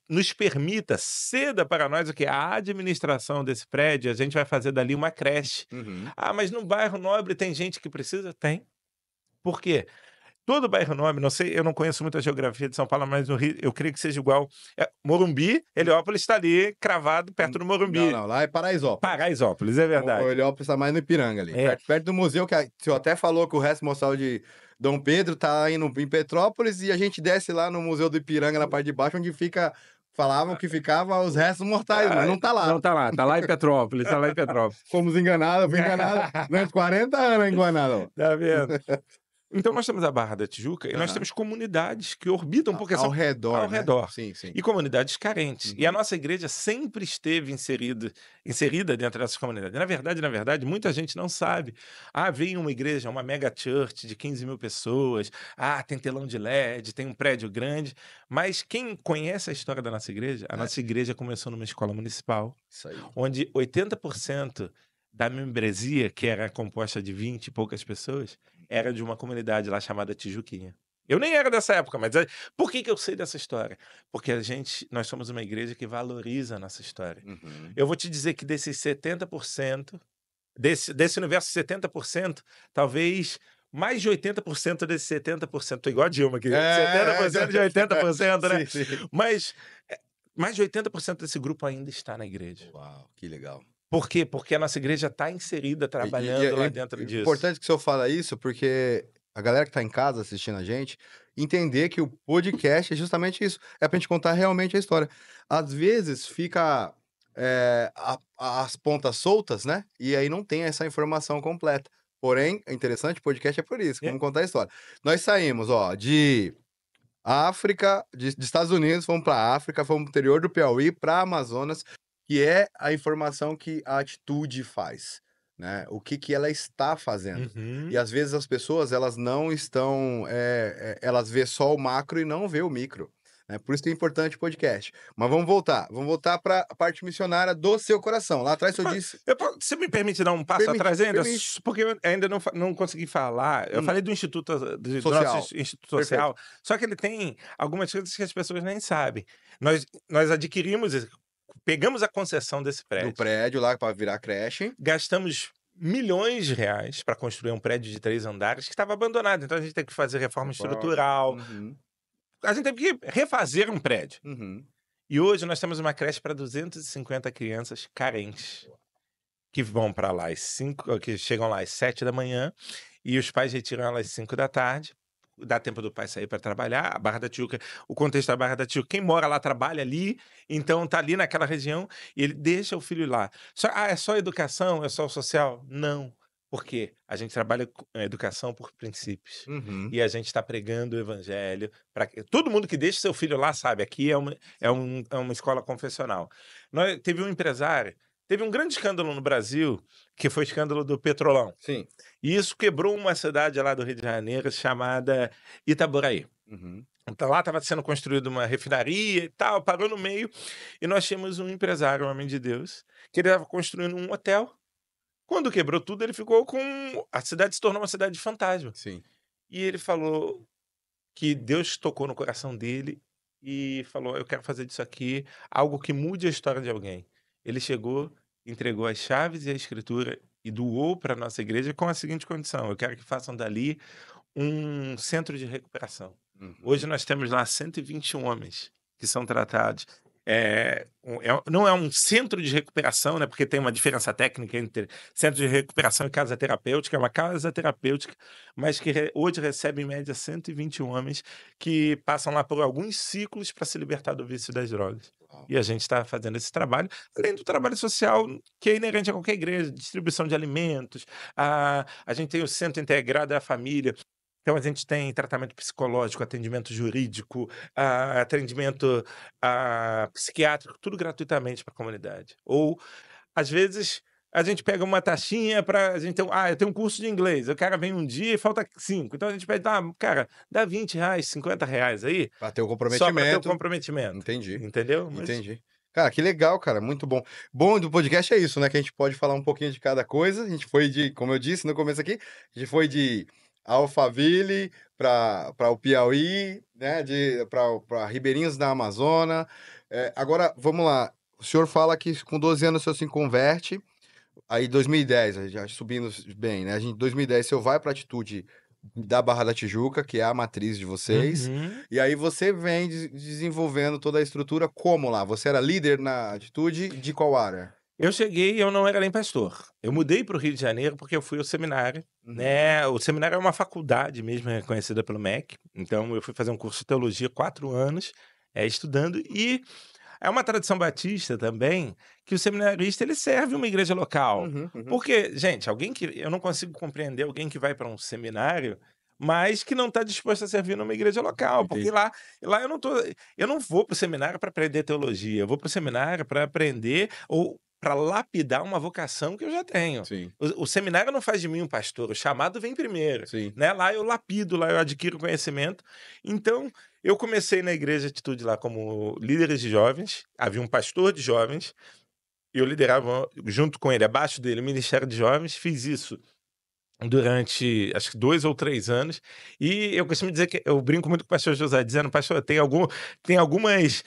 Nos permita, ceda para nós o que? A administração desse prédio, a gente vai fazer dali uma creche. Mas no bairro nobre tem gente que precisa? Tem. Por quê? Todo bairro nobre, não sei, eu não conheço muito a geografia de São Paulo, mas no Rio eu creio que seja igual. Morumbi, Heliópolis está ali, cravado perto do Morumbi. Não, lá é Paraisópolis. Paraisópolis, é verdade. O Heliópolis está mais no Ipiranga ali. Perto do museu, que o senhor até falou que o resto mostral de Dom Pedro tá indo em Petrópolis e a gente desce lá no Museu do Ipiranga, na parte de baixo, onde fica... Falavam que ficava os restos mortais, mas não tá lá. Não tá lá, tá lá em Petrópolis, tá lá em Petrópolis. Fomos enganados, eu fui enganado durante 40 anos enganado. Tá vendo? Então nós temos a Barra da Tijuca e nós temos comunidades que orbitam porque ao redor. Ao redor. Sim. E comunidades carentes. E a nossa igreja sempre esteve inserida dentro dessas comunidades. Na verdade, muita gente não sabe. Vem uma igreja, uma mega church de 15.000 pessoas. Tem telão de LED, tem um prédio grande. Mas quem conhece a história da nossa igreja, a nossa igreja começou numa escola municipal, onde 80% da membresia, que era composta de 20 e poucas pessoas, era de uma comunidade lá chamada Tijuquinha. Eu nem era dessa época, mas por que eu sei dessa história? Porque nós somos uma igreja que valoriza a nossa história. Eu vou te dizer que desses 70%, desse universo 70%, talvez mais de 80% desses 70%, tô igual a Dilma aqui, 70% de 80%, né? Sim. Mas mais de 80% desse grupo ainda está na igreja. Uau, que legal. Por quê? Porque a nossa igreja está inserida, trabalhando lá dentro disso. É importante que o senhor fala isso, porque a galera que está em casa assistindo a gente, entender que o podcast é justamente isso. É pra gente contar realmente a história. Às vezes fica as pontas soltas, né? E aí não tem essa informação completa. Porém, é interessante, o podcast é por isso, vamos contar a história. Nós saímos, de África, de Estados Unidos, fomos para África, fomos pro interior do Piauí, para Amazonas, que é a informação que a atitude faz, né? O que ela está fazendo. E às vezes as pessoas, elas não estão... elas vê só o macro e não vê o micro. Né? Por isso que é importante o podcast. Mas vamos voltar para a parte missionária do seu coração. Lá atrás o senhor disse... Você me permite dar um passo atrás ainda? Porque eu ainda não consegui falar. Eu falei do Instituto nosso Instituto Social. Só que ele tem algumas coisas que as pessoas nem sabem. Nós adquirimos... Pegamos a concessão desse prédio. Do prédio lá para virar creche. Gastamos milhões de reais para construir um prédio de 3 andares que estava abandonado. Então a gente tem que fazer reforma estrutural. A gente teve que refazer um prédio. Uhum. E hoje nós temos uma creche para 250 crianças carentes, que vão para lá que chegam lá às 7 da manhã, e os pais retiram elas às 5 da tarde. Dá tempo do pai sair para trabalhar. A Barra da Tijuca, o contexto da Barra da Tijuca, quem mora lá trabalha ali, então tá ali naquela região, e ele deixa o filho lá. É só educação, é só o social? Não, porque a gente trabalha com a educação por princípios. Uhum. E a gente está pregando o evangelho para todo mundo que deixa seu filho lá sabe, aqui é uma escola confessional. Teve um empresário, teve um grande escândalo no Brasil, que foi o escândalo do Petrolão. Sim. E isso quebrou uma cidade lá do Rio de Janeiro chamada Itaboraí. Uhum. Então lá estava sendo construída uma refinaria e tal, parou no meio, e nós tínhamos um empresário, um homem de Deus, que ele estava construindo um hotel. Quando quebrou tudo, ele ficou com... A cidade se tornou uma cidade de fantasma. Sim. E ele falou que Deus tocou no coração dele e falou: eu quero fazer disso aqui algo que mude a história de alguém. Ele chegou, entregou as chaves e a escritura e doou para a nossa igreja com a seguinte condição: eu quero que façam dali um centro de recuperação. Uhum. Hoje nós temos lá 121 homens que são tratados. Não é um centro de recuperação, né? Porque tem uma diferença técnica entre centro de recuperação e casa terapêutica. É uma casa terapêutica, mas que hoje recebe em média 121 homens que passam lá por alguns ciclos para se libertar do vício das drogas. Uau. E a gente está fazendo esse trabalho, além do trabalho social que é inerente a qualquer igreja, distribuição de alimentos. A gente tem o Centro Integrado da Família. Então a gente tem tratamento psicológico, atendimento jurídico, atendimento psiquiátrico, tudo gratuitamente para a comunidade. Ou, às vezes, a gente pega uma taxinha para a gente ter eu tenho um curso de inglês, o cara vem um dia e falta 5, então a gente pede: cara, dá R$ 20, R$ 50 aí, Pra ter o só para ter o comprometimento. comprometimento, Entendi, entendeu? Mas entendi. Cara, que legal, cara, muito bom. Bom do podcast é isso, né, que a gente pode falar um pouquinho de cada coisa. A gente foi como eu disse no começo aqui, a gente foi de Alphaville para o Piauí, né, para Ribeirinhos da Amazônia. Agora, vamos lá. O senhor fala que com 12 anos o senhor se converte, aí 2010, aí já subindo bem, né? A gente, 2010, o senhor vai para a Atitude da Barra da Tijuca, que é a matriz de vocês, Uhum. e aí você vem desenvolvendo toda a estrutura como lá? Você era líder na Atitude de qual área? Eu cheguei e eu não era nem pastor. Eu Hum. mudei para o Rio de Janeiro porque eu fui ao seminário, Uhum. né? O seminário é uma faculdade mesmo, reconhecida pelo MEC. Então eu fui fazer um curso de teologia 4 anos, estudando. E é uma tradição batista também que o seminarista ele serve uma igreja local. Uhum, uhum. Porque, gente, eu não consigo compreender alguém que vai para um seminário, mas que não está disposto a servir numa igreja local, porque Entendi. lá eu não vou para o seminário para aprender teologia, eu vou para o seminário para aprender ou para lapidar uma vocação que eu já tenho. Sim, O seminário não faz de mim um pastor, o chamado vem primeiro, sim. né? Lá eu lapido, lá eu adquiro conhecimento. Então, eu comecei na Igreja Atitude lá como líderes de jovens, havia um pastor de jovens, e eu liderava junto com ele, abaixo dele, o Ministério de Jovens, fiz isso durante acho que 2 ou 3 anos, e eu costumo dizer que eu brinco muito com o pastor José, dizendo: "Pastor, tem algumas,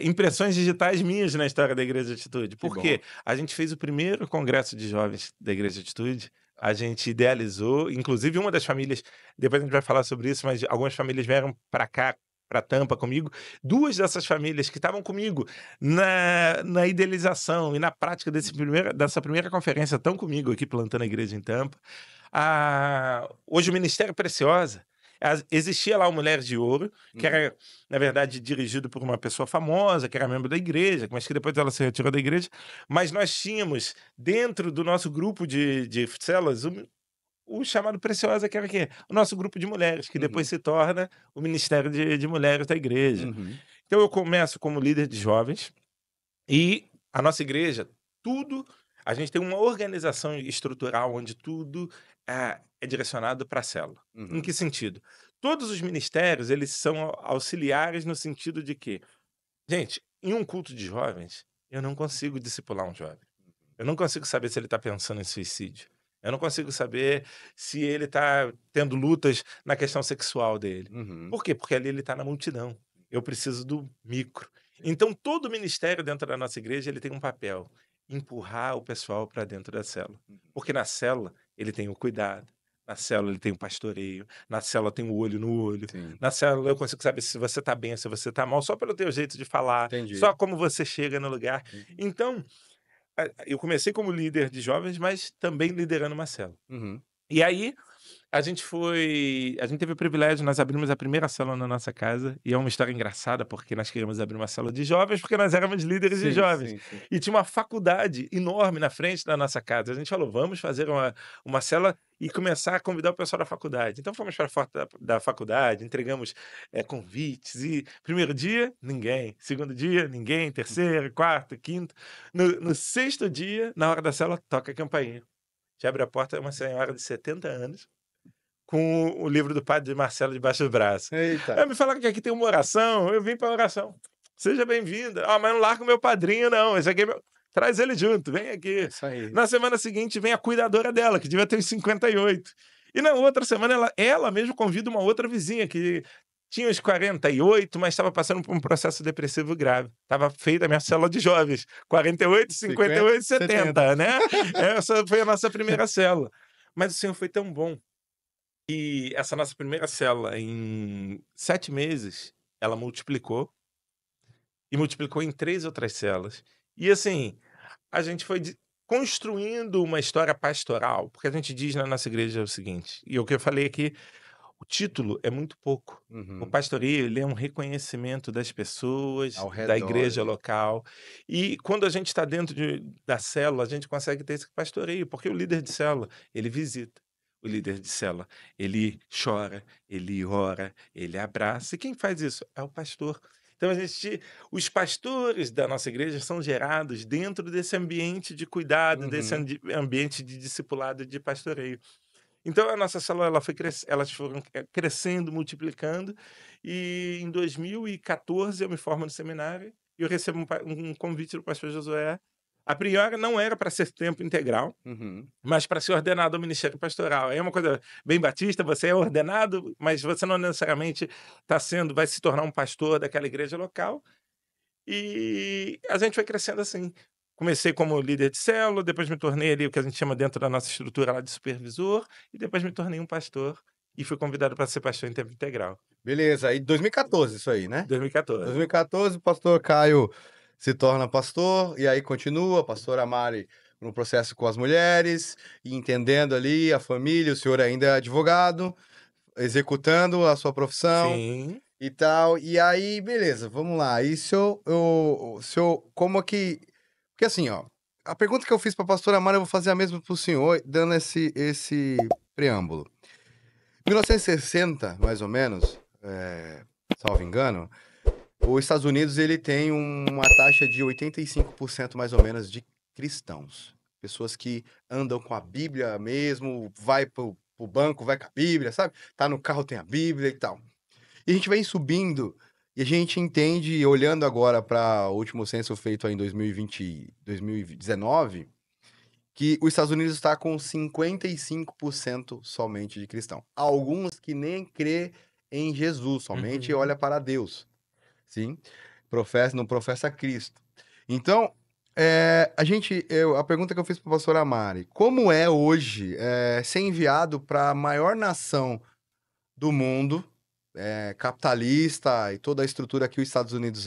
impressões digitais minhas na história da Igreja Atitude", Que bom. porque a gente fez o primeiro congresso de jovens da Igreja Atitude, a gente idealizou, inclusive uma das famílias, depois a gente vai falar sobre isso, mas algumas famílias vieram para cá, para Tampa comigo. 2 dessas famílias que estavam comigo na idealização e na prática dessa primeira conferência, estão comigo aqui plantando a igreja em Tampa. Hoje o Ministério Preciosa, existia lá o Mulheres de Ouro, que Uhum. era, na verdade, dirigido por uma pessoa famosa, que era membro da igreja, mas que depois ela se retirou da igreja. Mas nós tínhamos, dentro do nosso grupo de células, o chamado Preciosa, que era o quê? O nosso grupo de mulheres, que depois Uhum. se torna o Ministério de Mulheres da igreja. Uhum. Então eu começo como líder de jovens e a nossa igreja, tudo, a gente tem uma organização estrutural onde tudo é direcionado para a célula. Em Uhum. que sentido? Todos os ministérios, eles são auxiliares no sentido de que, gente, em um culto de jovens, eu não consigo discipular um jovem. Eu não consigo saber se ele está pensando em suicídio. Eu não consigo saber se ele está tendo lutas na questão sexual dele. Uhum. Por quê? Porque ali ele está na multidão. Eu preciso do micro. Sim. Então, todo ministério dentro da nossa igreja ele tem um papel: empurrar o pessoal para dentro da célula. Uhum. Porque na célula ele tem o cuidado, Na célula ele tem o pastoreio, na célula tem o olho no olho, Sim, na célula eu consigo saber se você tá bem, se você tá mal, só pelo teu jeito de falar, entendi. só como você chega no lugar. Uhum. Então, eu comecei como líder de jovens, mas também liderando uma célula. Uhum. E aí, a gente teve o privilégio, nós abrimos a primeira célula na nossa casa, e é uma história engraçada, porque nós queríamos abrir uma célula de jovens, porque nós éramos líderes de Sim, jovens. sim, sim. E tinha uma faculdade enorme na frente da nossa casa. A gente falou: "Vamos fazer uma célula e começar a convidar o pessoal da faculdade". Então fomos para a porta da faculdade, entregamos, convites e primeiro dia, ninguém, segundo dia, ninguém, terceiro, quarto, quinto. No sexto dia, na hora da célula, toca a campainha. Te abre a porta, é uma senhora de 70 anos, com o livro do padre Marcelo debaixo do braço. Eita, "Me falaram que aqui tem uma oração, eu vim para a oração. Seja bem-vinda. Ah, mas não larga o meu padrinho não, esse aqui é meu". "Traz ele junto, vem é aqui". isso aí. Na semana seguinte vem a cuidadora dela, que devia ter uns 58. E na outra semana ela mesma convida uma outra vizinha que tinha uns 48, mas estava passando por um processo depressivo grave. Estava feita a minha célula de jovens, 48, 50, 58, 70. 70, né. Essa foi a nossa primeira célula. Mas o Senhor foi tão bom. E essa nossa primeira célula, em 7 meses, ela multiplicou, e multiplicou em 3 outras células. E assim, a gente foi construindo uma história pastoral, porque a gente diz na nossa igreja o seguinte, e o que eu falei aqui, o título é muito pouco. O Uhum. pastoreio, ele é um reconhecimento das pessoas, Ao da redor igreja ali. local. E quando a gente está dentro da célula, a gente consegue ter esse pastoreio, porque o líder de célula, ele visita. O líder de célula, ele chora, ele ora, ele abraça. E quem faz isso? É o pastor. Então os pastores da nossa igreja são gerados dentro desse ambiente de cuidado, desse Uhum. ambiente de discipulado e de pastoreio. Então a nossa célula ela foi elas foram crescendo, multiplicando, e em 2014 eu me formo no seminário e eu recebo um convite do pastor Josué. A priori não era para ser tempo integral, Uhum. mas para ser ordenado ao ministério pastoral. É uma coisa bem batista, você é ordenado, mas você não necessariamente vai se tornar um pastor daquela igreja local. E a gente foi crescendo assim. Comecei como líder de célula, depois me tornei ali o que a gente chama dentro da nossa estrutura lá de supervisor, e depois me tornei um pastor e fui convidado para ser pastor em tempo integral, Beleza, aí 2014 isso aí, né? 2014. 2014, o pastor Caio se torna pastor, e aí continua, a pastora Mari no processo com as mulheres, e entendendo ali a família, o senhor ainda é advogado, executando a sua profissão Sim. e tal. E aí, beleza, vamos lá. E como que. Porque assim, ó, a pergunta que eu fiz para a pastora Mari, eu vou fazer a mesma para o senhor, dando esse preâmbulo. 1960, mais ou menos, salvo engano, os Estados Unidos ele tem uma taxa de 85% mais ou menos de cristãos. Pessoas que andam com a Bíblia mesmo, vai pro banco, vai com a Bíblia, sabe? Tá no carro, tem a Bíblia e tal. E a gente vem subindo e a gente entende, olhando agora para o último censo feito aí em 2020, 2019, que os Estados Unidos está com 55% somente de cristão. Alguns que nem crê em Jesus, somente Uhum. olha para Deus. Sim, não professa Cristo. Então, a pergunta que eu fiz para a pastora Mari, como é hoje ser enviado para a maior nação do mundo, capitalista e toda a estrutura que os Estados Unidos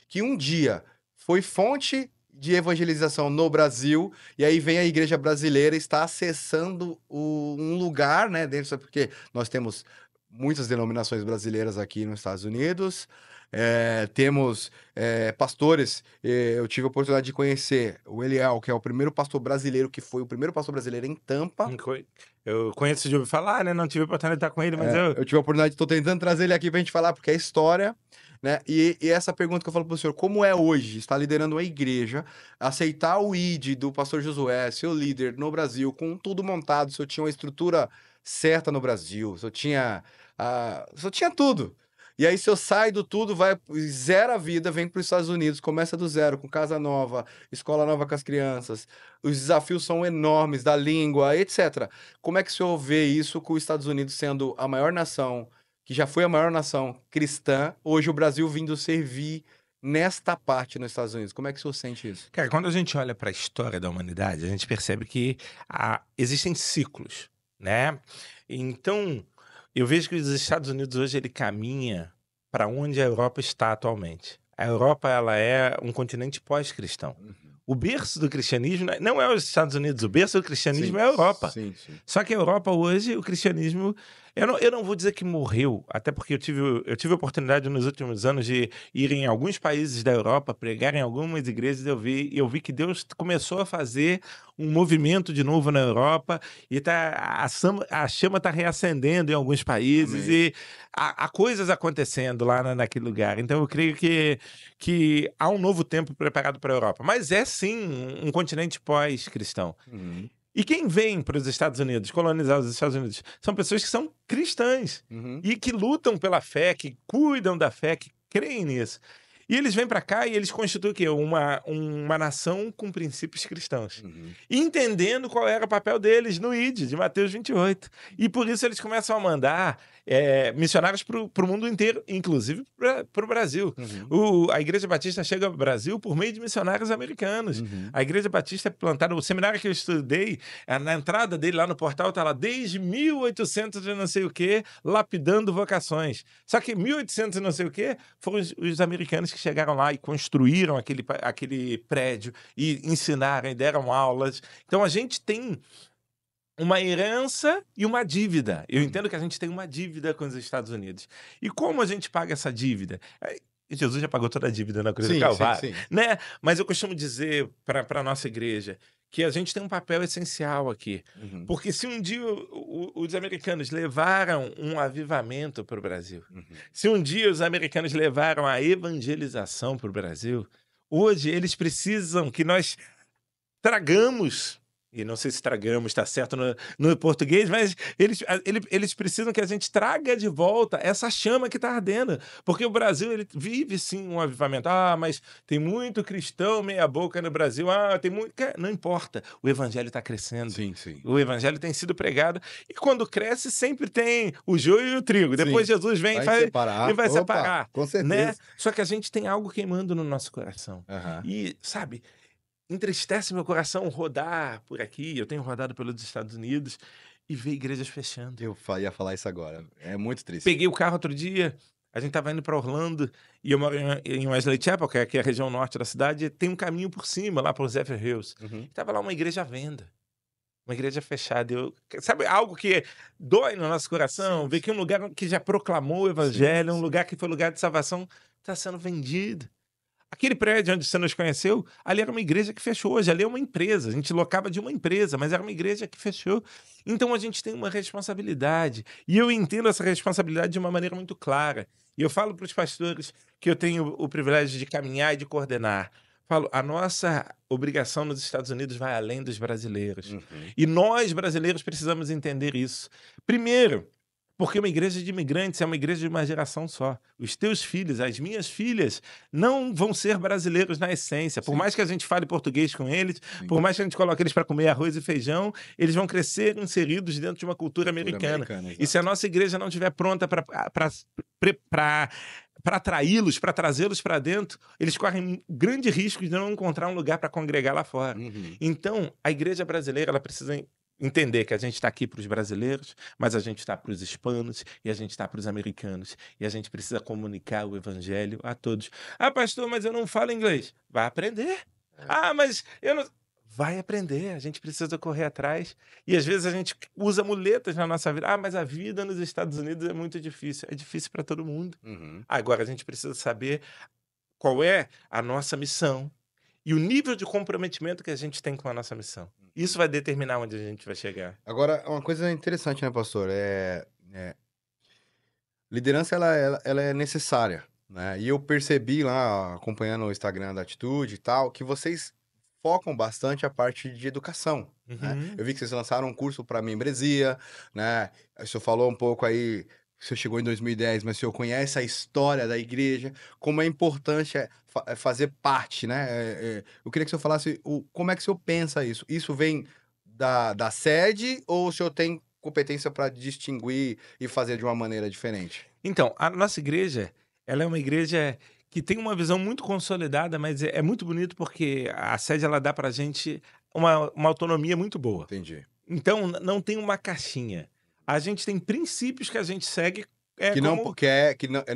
que um dia foi fonte de evangelização no Brasil, e aí vem a igreja brasileira está acessando um lugar, né, dentro, porque nós temos muitas denominações brasileiras aqui nos Estados Unidos, temos pastores, eu tive a oportunidade de conhecer o Eliel, que é o primeiro pastor brasileiro, que foi o primeiro pastor brasileiro em Tampa. Eu conheço de ouvir falar, né? Não tive a oportunidade de estar com ele, mas Eu tive a oportunidade, estou tentando trazer ele aqui para a gente falar, porque é história, né? E essa pergunta que eu falo para o senhor, como é hoje estar liderando uma igreja, aceitar o ID do pastor Josué, seu líder no Brasil, com tudo montado, se eu tinha uma estrutura certa no Brasil, se eu tinha tudo. E aí, se eu saio do tudo, zera a vida, vem para os Estados Unidos, começa do zero, com casa nova, escola nova com as crianças. Os desafios são enormes, da língua, etc. Como é que o senhor vê isso com os Estados Unidos sendo a maior nação, que já foi a maior nação cristã, hoje o Brasil vindo servir nesta parte nos Estados Unidos? Como é que o senhor sente isso? cara, quando a gente olha para a história da humanidade, a gente percebe que existem ciclos. né? Então, eu vejo que os Estados Unidos hoje ele caminha para onde a Europa está atualmente. A Europa ela é um continente pós-cristão. Uhum. O berço do cristianismo não é os Estados Unidos, o berço do cristianismo Sim, é a Europa. sim, sim. Só que a Europa hoje, o cristianismo, eu não vou dizer que morreu, até porque eu tive a oportunidade nos últimos anos de ir em alguns países da Europa, pregar em algumas igrejas, eu vi que Deus começou a fazer um movimento de novo na Europa e a chama está reacendendo em alguns países Amém. e há coisas acontecendo lá naquele lugar. Então eu creio que há um novo tempo preparado para a Europa. Mas é sim um continente pós-cristão. Uhum. E quem vem para os Estados Unidos, colonizar os Estados Unidos, são pessoas que são cristãs Uhum. e que lutam pela fé, que cuidam da fé, que creem nisso. E eles vêm para cá e eles constituem o quê? Uma nação com princípios cristãos. Uhum. Entendendo qual era o papel deles no ID, de Mateus 28. E por isso eles começam a mandar missionários para o mundo inteiro, inclusive para o Brasil. Uhum. A Igreja Batista chega ao Brasil por meio de missionários americanos. Uhum. A Igreja Batista é plantada, o seminário que eu estudei, na entrada dele lá no portal, está lá, desde 1800 e não sei o quê, lapidando vocações. Só que 1800 e não sei o quê foram os americanos que chegaram lá e construíram aquele prédio e ensinaram e deram aulas. Então a gente tem uma herança e uma dívida. Eu entendo que a gente tem uma dívida com os Estados Unidos. E como a gente paga essa dívida? Jesus já pagou toda a dívida na cruz do Sim, sim, Calvário, sim. né? Mas eu costumo dizer para a nossa igreja que a gente tem um papel essencial aqui. Uhum. Porque se um dia os americanos levaram um avivamento para o Brasil, Uhum. se um dia os americanos levaram a evangelização para o Brasil, hoje eles precisam que nós tragamos, e não sei se tragamos está certo no português, mas eles precisam que a gente traga de volta essa chama que está ardendo. Porque o Brasil ele vive sim um avivamento. Ah, mas tem muito cristão meia-boca no Brasil. Ah, tem muito. Não importa. O evangelho está crescendo. Sim, sim. O evangelho tem sido pregado. E quando cresce, sempre tem o joio e o trigo. Depois Sim. Jesus vem Vai separar. e vai Opa, separar. com Né? certeza. Só que a gente tem algo queimando no nosso coração. Aham. E, sabe, entristece meu coração rodar por aqui. Eu tenho rodado pelos Estados Unidos e ver igrejas fechando. Eu ia falar isso agora. É muito triste. Peguei o carro outro dia, a gente estava indo para Orlando e eu moro em Wesley Chapel, que é aqui a região norte da cidade, e tem um caminho por cima, lá para os Zephyr Hills. Uhum. Tava lá uma igreja à venda. Uma igreja fechada. Sabe, algo que dói no nosso coração? Sim, Ver que um lugar que já proclamou o evangelho, um lugar que foi lugar de salvação, está sendo vendido. Aquele prédio onde você nos conheceu, ali era uma igreja que fechou hoje, ali é uma empresa, a gente locava de uma empresa, mas era uma igreja que fechou. Então a gente tem uma responsabilidade, e eu entendo essa responsabilidade de uma maneira muito clara. E eu falo para os pastores que eu tenho o privilégio de caminhar e de coordenar. Falo, a nossa obrigação nos Estados Unidos vai além dos brasileiros. Uhum. E nós, brasileiros, precisamos entender isso. Primeiro, porque uma igreja de imigrantes é uma igreja de uma geração só. Os teus filhos, as minhas filhas, não vão ser brasileiros na essência. Por Sim. mais que a gente fale português com eles, Sim. por mais que a gente coloque eles para comer arroz e feijão, eles vão crescer inseridos dentro de uma cultura americana. E se a nossa igreja não estiver pronta para atraí-los, para trazê-los para dentro, eles correm grande risco de não encontrar um lugar para congregar lá fora. Uhum. Então, a igreja brasileira ela precisa entender que a gente está aqui para os brasileiros, mas a gente está para os hispanos e a gente está para os americanos. E a gente precisa comunicar o evangelho a todos. Ah, pastor, mas eu não falo inglês. Vai aprender. Ah, mas eu não... Vai aprender. A gente precisa correr atrás. E às vezes a gente usa muletas na nossa vida. Ah, mas a vida nos Estados Unidos é muito difícil. É difícil para todo mundo. Uhum. Agora a gente precisa saber qual é a nossa missão e o nível de comprometimento que a gente tem com a nossa missão. Isso vai determinar onde a gente vai chegar. Agora, uma coisa interessante, né, pastor? Liderança, ela é necessária, né? E eu percebi lá, acompanhando o Instagram da Atitude e tal, que vocês focam bastante a parte de educação, né? Uhum. Eu vi que vocês lançaram um curso para membresia, né? O senhor falou um pouco aí, o senhor chegou em 2010, mas o senhor conhece a história da igreja, como é importante fazer parte, né? Eu queria que o senhor falasse como é que o senhor pensa isso. Isso vem da sede ou o senhor tem competência para distinguir e fazer de uma maneira diferente? Então, a nossa igreja, ela é uma igreja que tem uma visão muito consolidada, mas é muito bonito porque a sede ela dá pra gente uma autonomia muito boa. Entendi. Então, não tem uma caixinha. A gente tem princípios que a gente segue, Que não, como que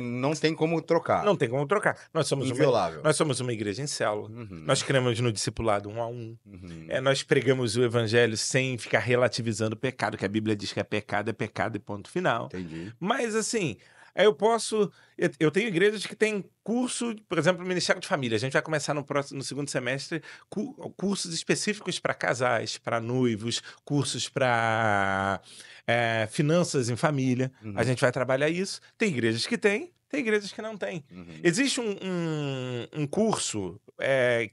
não tem como trocar. não tem como trocar. Inviolável. Nós somos uma igreja em célula, Uhum, nós cremos no discipulado 1 a 1, uhum. nós pregamos o evangelho sem ficar relativizando o pecado, que a Bíblia diz que é pecado e ponto final. Entendi. Mas assim, eu tenho igrejas que têm curso, por exemplo, Ministério de Família. A gente vai começar no segundo semestre cursos específicos para casais, para noivos, cursos para finanças em família. A Uhum, gente vai trabalhar isso. Tem igrejas que têm, tem igrejas que não têm. uhum. Existe um curso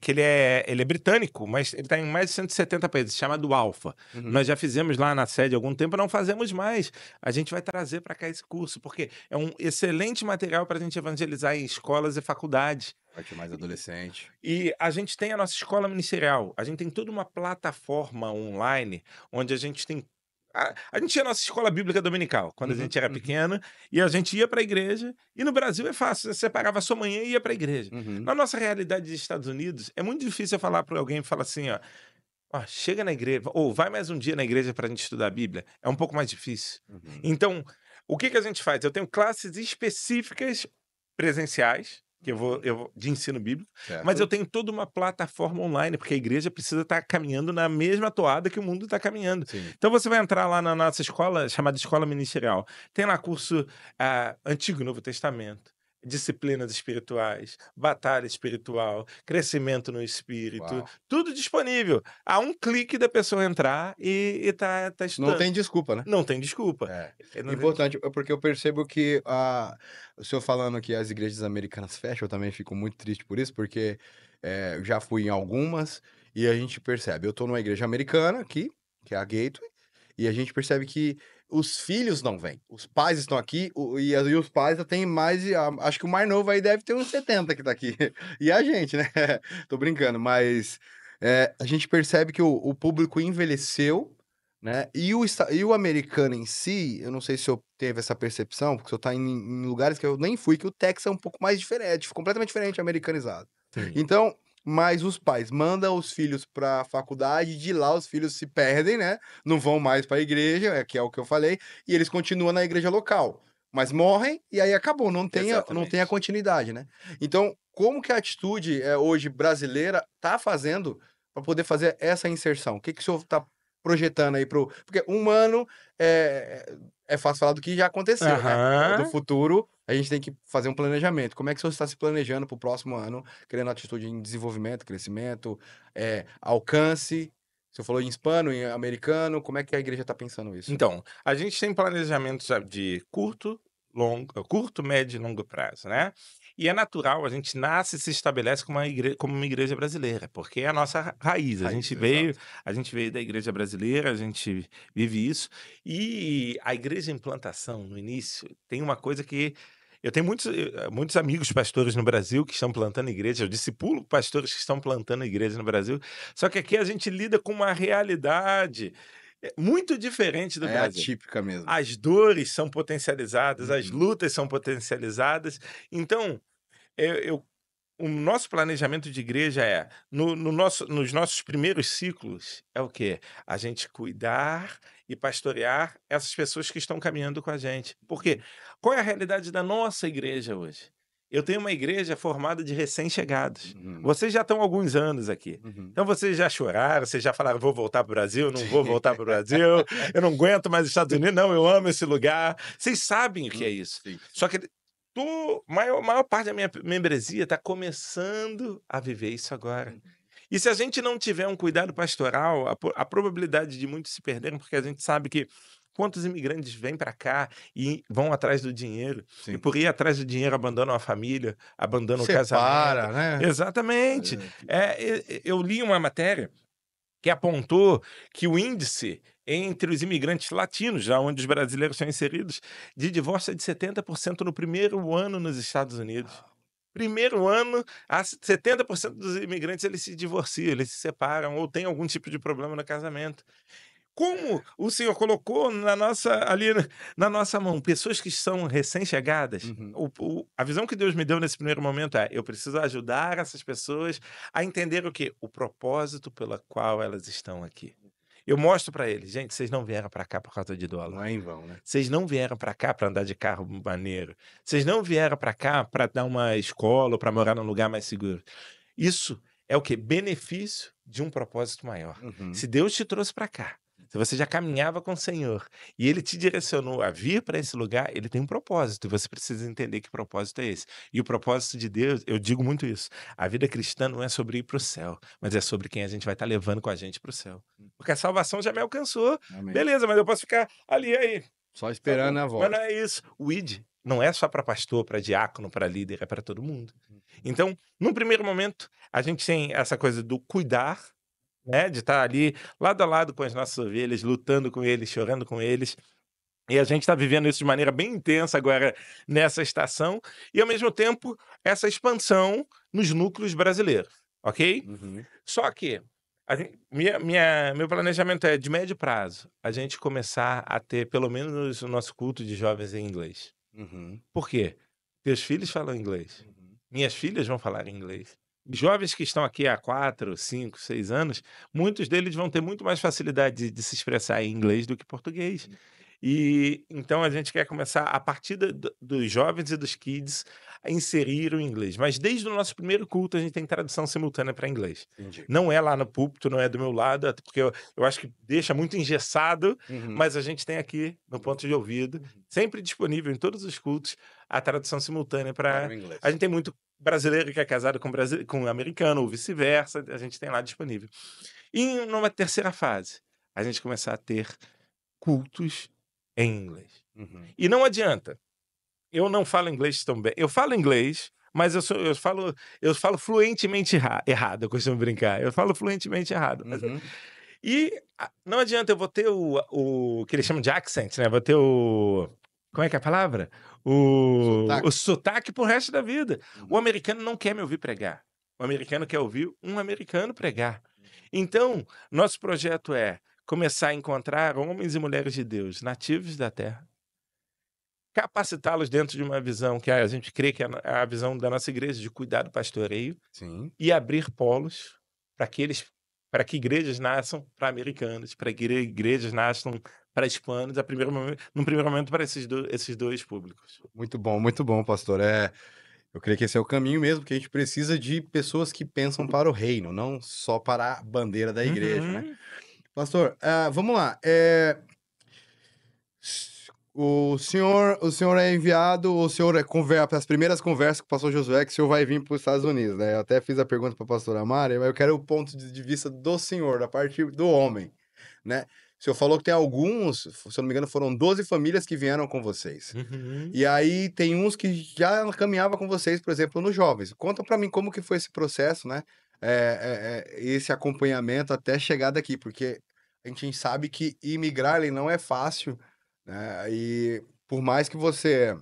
que ele é britânico, mas ele está em mais de 170 países, chamado Alpha. Uhum. Nós já fizemos lá na sede há algum tempo, não fazemos mais. A gente vai trazer para cá esse curso, porque é um excelente material para a gente evangelizar em escolas e faculdades. Parte mais adolescente. E a gente tem a nossa escola ministerial, a gente tem toda uma plataforma online onde a gente tem. A gente tinha a nossa escola bíblica dominical, quando a Uhum, gente era uhum, pequeno, e a gente ia para a igreja, e no Brasil é fácil, você separava a sua manhã e ia para a igreja. uhum. Na nossa realidade dos Estados Unidos, é muito difícil eu falar para alguém e falar assim, ó, chega na igreja, ou vai mais um dia na igreja para a gente estudar a Bíblia. É um pouco mais difícil. Uhum. Então, o que a gente faz? Eu tenho classes específicas presenciais, de ensino bíblico, mas eu Certo. tenho toda uma plataforma online, porque a igreja precisa estar caminhando na mesma toada que o mundo está caminhando. Sim. Então você vai entrar lá na nossa escola, chamada Escola Ministerial. Tem lá curso Antigo e Novo Testamento, disciplinas espirituais, batalha espiritual, crescimento no espírito, Uau. tudo disponível. Há um clique da pessoa entrar e tá Não estudando. tem desculpa, né? Não tem desculpa. É. Não tem Importante, porque eu percebo que o senhor falando que as igrejas americanas fecham, eu também fico muito triste por isso, porque eu já fui em algumas e a gente percebe. Eu tô numa igreja americana aqui, que é a Gateway, e a gente percebe que os filhos não vêm. Os pais estão aqui, e os pais já têm mais. Acho que o mais novo aí deve ter uns 70 que tá aqui. E a gente, né? Tô brincando, mas a gente percebe que o público envelheceu, né? E o americano em si, eu não sei se eu teve essa percepção, porque eu tá em lugares que eu nem fui, que o Texas é um pouco mais diferente, completamente diferente, americanizado. Sim. Então, mas os pais mandam os filhos pra faculdade, de lá os filhos se perdem, né? Não vão mais pra igreja, que é o que eu falei, e eles continuam na igreja local. Mas morrem e aí acabou, não tem a Exatamente. continuidade, né? Então, como que a atitude hoje brasileira tá fazendo para poder fazer essa inserção? O que o senhor tá projetando aí pro. Porque um ano é fácil falar do que já aconteceu, né? Do Aham. futuro, a gente tem que fazer um planejamento. Como é que o senhor está se planejando para o próximo ano, criando atitude em desenvolvimento, crescimento, alcance? O senhor falou em hispano, em americano, como é que a igreja está pensando isso? Então, a gente tem planejamentos de curto, médio e longo prazo, né? E é natural, a gente nasce e se estabelece como uma igreja brasileira, porque é a nossa raiz. Raiz, exato. A gente veio da igreja brasileira, a gente vive isso. E a igreja em plantação, no início, tem uma coisa que eu tenho muitos amigos pastores no Brasil que estão plantando igreja, eu discipulo pastores que estão plantando igreja no Brasil, só que aqui a gente lida com uma realidade muito diferente do É Brasil. atípica mesmo. As dores são potencializadas, as Uhum. lutas são potencializadas. Então, eu eu o nosso planejamento de igreja nos nossos primeiros ciclos, é o quê? A gente cuidar e pastorear essas pessoas que estão caminhando com a gente. Por quê? Qual é a realidade da nossa igreja hoje? Eu tenho uma igreja formada de recém-chegados. Uhum. Vocês já estão há alguns anos aqui. Uhum. Então vocês já choraram, vocês já falaram: "Vou voltar para o Brasil, não vou Sim. voltar para o Brasil, eu não aguento mais os Estados Unidos, não, eu amo esse lugar". Vocês sabem o que é isso. Sim. Só que maior parte da minha membresia está começando a viver isso agora. Uhum. E se a gente não tiver um cuidado pastoral, a probabilidade de muitos se perderem, porque a gente sabe que quantos imigrantes vêm para cá e vão atrás do dinheiro, e Sim. por ir atrás do dinheiro abandonam a família, abandonam o casamento. Separa, né? Exatamente. Eu li uma matéria que apontou que o índice entre os imigrantes latinos, já onde os brasileiros são inseridos, de divórcio é de 70% no primeiro ano nos Estados Unidos. Primeiro ano, 70% dos imigrantes eles se divorciam, eles se separam ou têm algum tipo de problema no casamento. Como o senhor colocou na nossa mão pessoas que são recém-chegadas, Uhum. a visão que Deus me deu nesse primeiro momento é: eu preciso ajudar essas pessoas a entender o quê? O propósito pela qual elas estão aqui. Eu mostro para eles: "Gente, vocês não vieram para cá por causa de Não dólar. é em vão, né? Vocês não vieram para cá para andar de carro maneiro. Vocês não vieram para cá para dar uma escola ou pra morar num lugar mais seguro. Isso é o quê? Benefício de um propósito maior. Uhum. Se Deus te trouxe para cá, se você já caminhava com o Senhor e Ele te direcionou a vir para esse lugar, Ele tem um propósito e você precisa entender que propósito é esse. E o propósito de Deus, eu digo muito isso, a vida cristã não é sobre ir para o céu, mas é sobre quem a gente vai estar levando com a gente para o céu. Porque a salvação já me alcançou. Amém. Beleza, mas eu posso ficar ali aí. Só esperando a Mas volta. não é isso. O ID não é só para pastor, para diácono, para líder, é para todo mundo. Então, num primeiro momento, a gente tem essa coisa do cuidar, né, de estar ali lado a lado com as nossas ovelhas, lutando com eles, chorando com eles. E a gente está vivendo isso de maneira bem intensa agora nessa estação, e ao mesmo tempo essa expansão nos núcleos brasileiros, ok? Uhum. Só que meu planejamento é de médio prazo, a gente começar a ter pelo menos o nosso culto de jovens em inglês. Uhum. Por quê? Teus filhos falam inglês. Uhum. Minhas filhas vão falar inglês. Os jovens que estão aqui há 4, 5, 6 anos, muitos deles vão ter muito mais facilidade de se expressar em inglês do que português. E então a gente quer começar a partir dos jovens e dos kids a inserir o inglês. Mas desde o nosso primeiro culto a gente tem tradução simultânea para inglês. Entendi. Não é lá no púlpito, não é do meu lado, até porque eu acho que deixa muito engessado, Uhum. mas a gente tem aqui no ponto de ouvido, sempre disponível em todos os cultos, a tradução simultânea Para para. o inglês. A gente tem muito brasileiro que é casado com americano ou vice-versa, a gente tem lá disponível. E numa terceira fase, a gente começar a ter cultos em inglês. Uhum. E não adianta. Eu não falo inglês tão bem. Eu falo inglês, mas eu falo fluentemente errado, eu costumo brincar. Eu falo fluentemente errado. Uhum. Não adianta, eu vou ter o que eles chamam de accent, né? Vou ter o. Como é que é a palavra? Sotaque. O sotaque pro resto da vida. O Uhum. americano não quer me ouvir pregar. O americano quer ouvir um americano pregar. Então, nosso projeto é começar a encontrar homens e mulheres de Deus, nativos da terra, capacitá-los dentro de uma visão que a gente crê que é a visão da nossa igreja de cuidar do pastoreio Sim. e abrir polos para que igrejas nasçam para americanos, para que igrejas nasçam para hispanos, num primeiro momento para esses dois públicos. Muito bom, pastor. Eu creio que esse é o caminho mesmo, porque a gente precisa de pessoas que pensam para o reino, não só para a bandeira da igreja, né? Uhum. Pastor, vamos lá. O senhor é enviado, o senhor as primeiras conversas com o pastor Josué, que o senhor vai vir para os Estados Unidos, né? Eu até fiz a pergunta para a pastora Mari, mas eu quero o ponto de vista do senhor, da parte do homem, né? O senhor falou que tem alguns, se eu não me engano, foram 12 famílias que vieram com vocês. Uhum. E aí tem uns que já caminhavam com vocês, por exemplo, nos jovens. Conta para mim como que foi esse processo, né? Esse acompanhamento até chegar daqui, porque a gente sabe que imigrar ele não é fácil, né? E por mais que você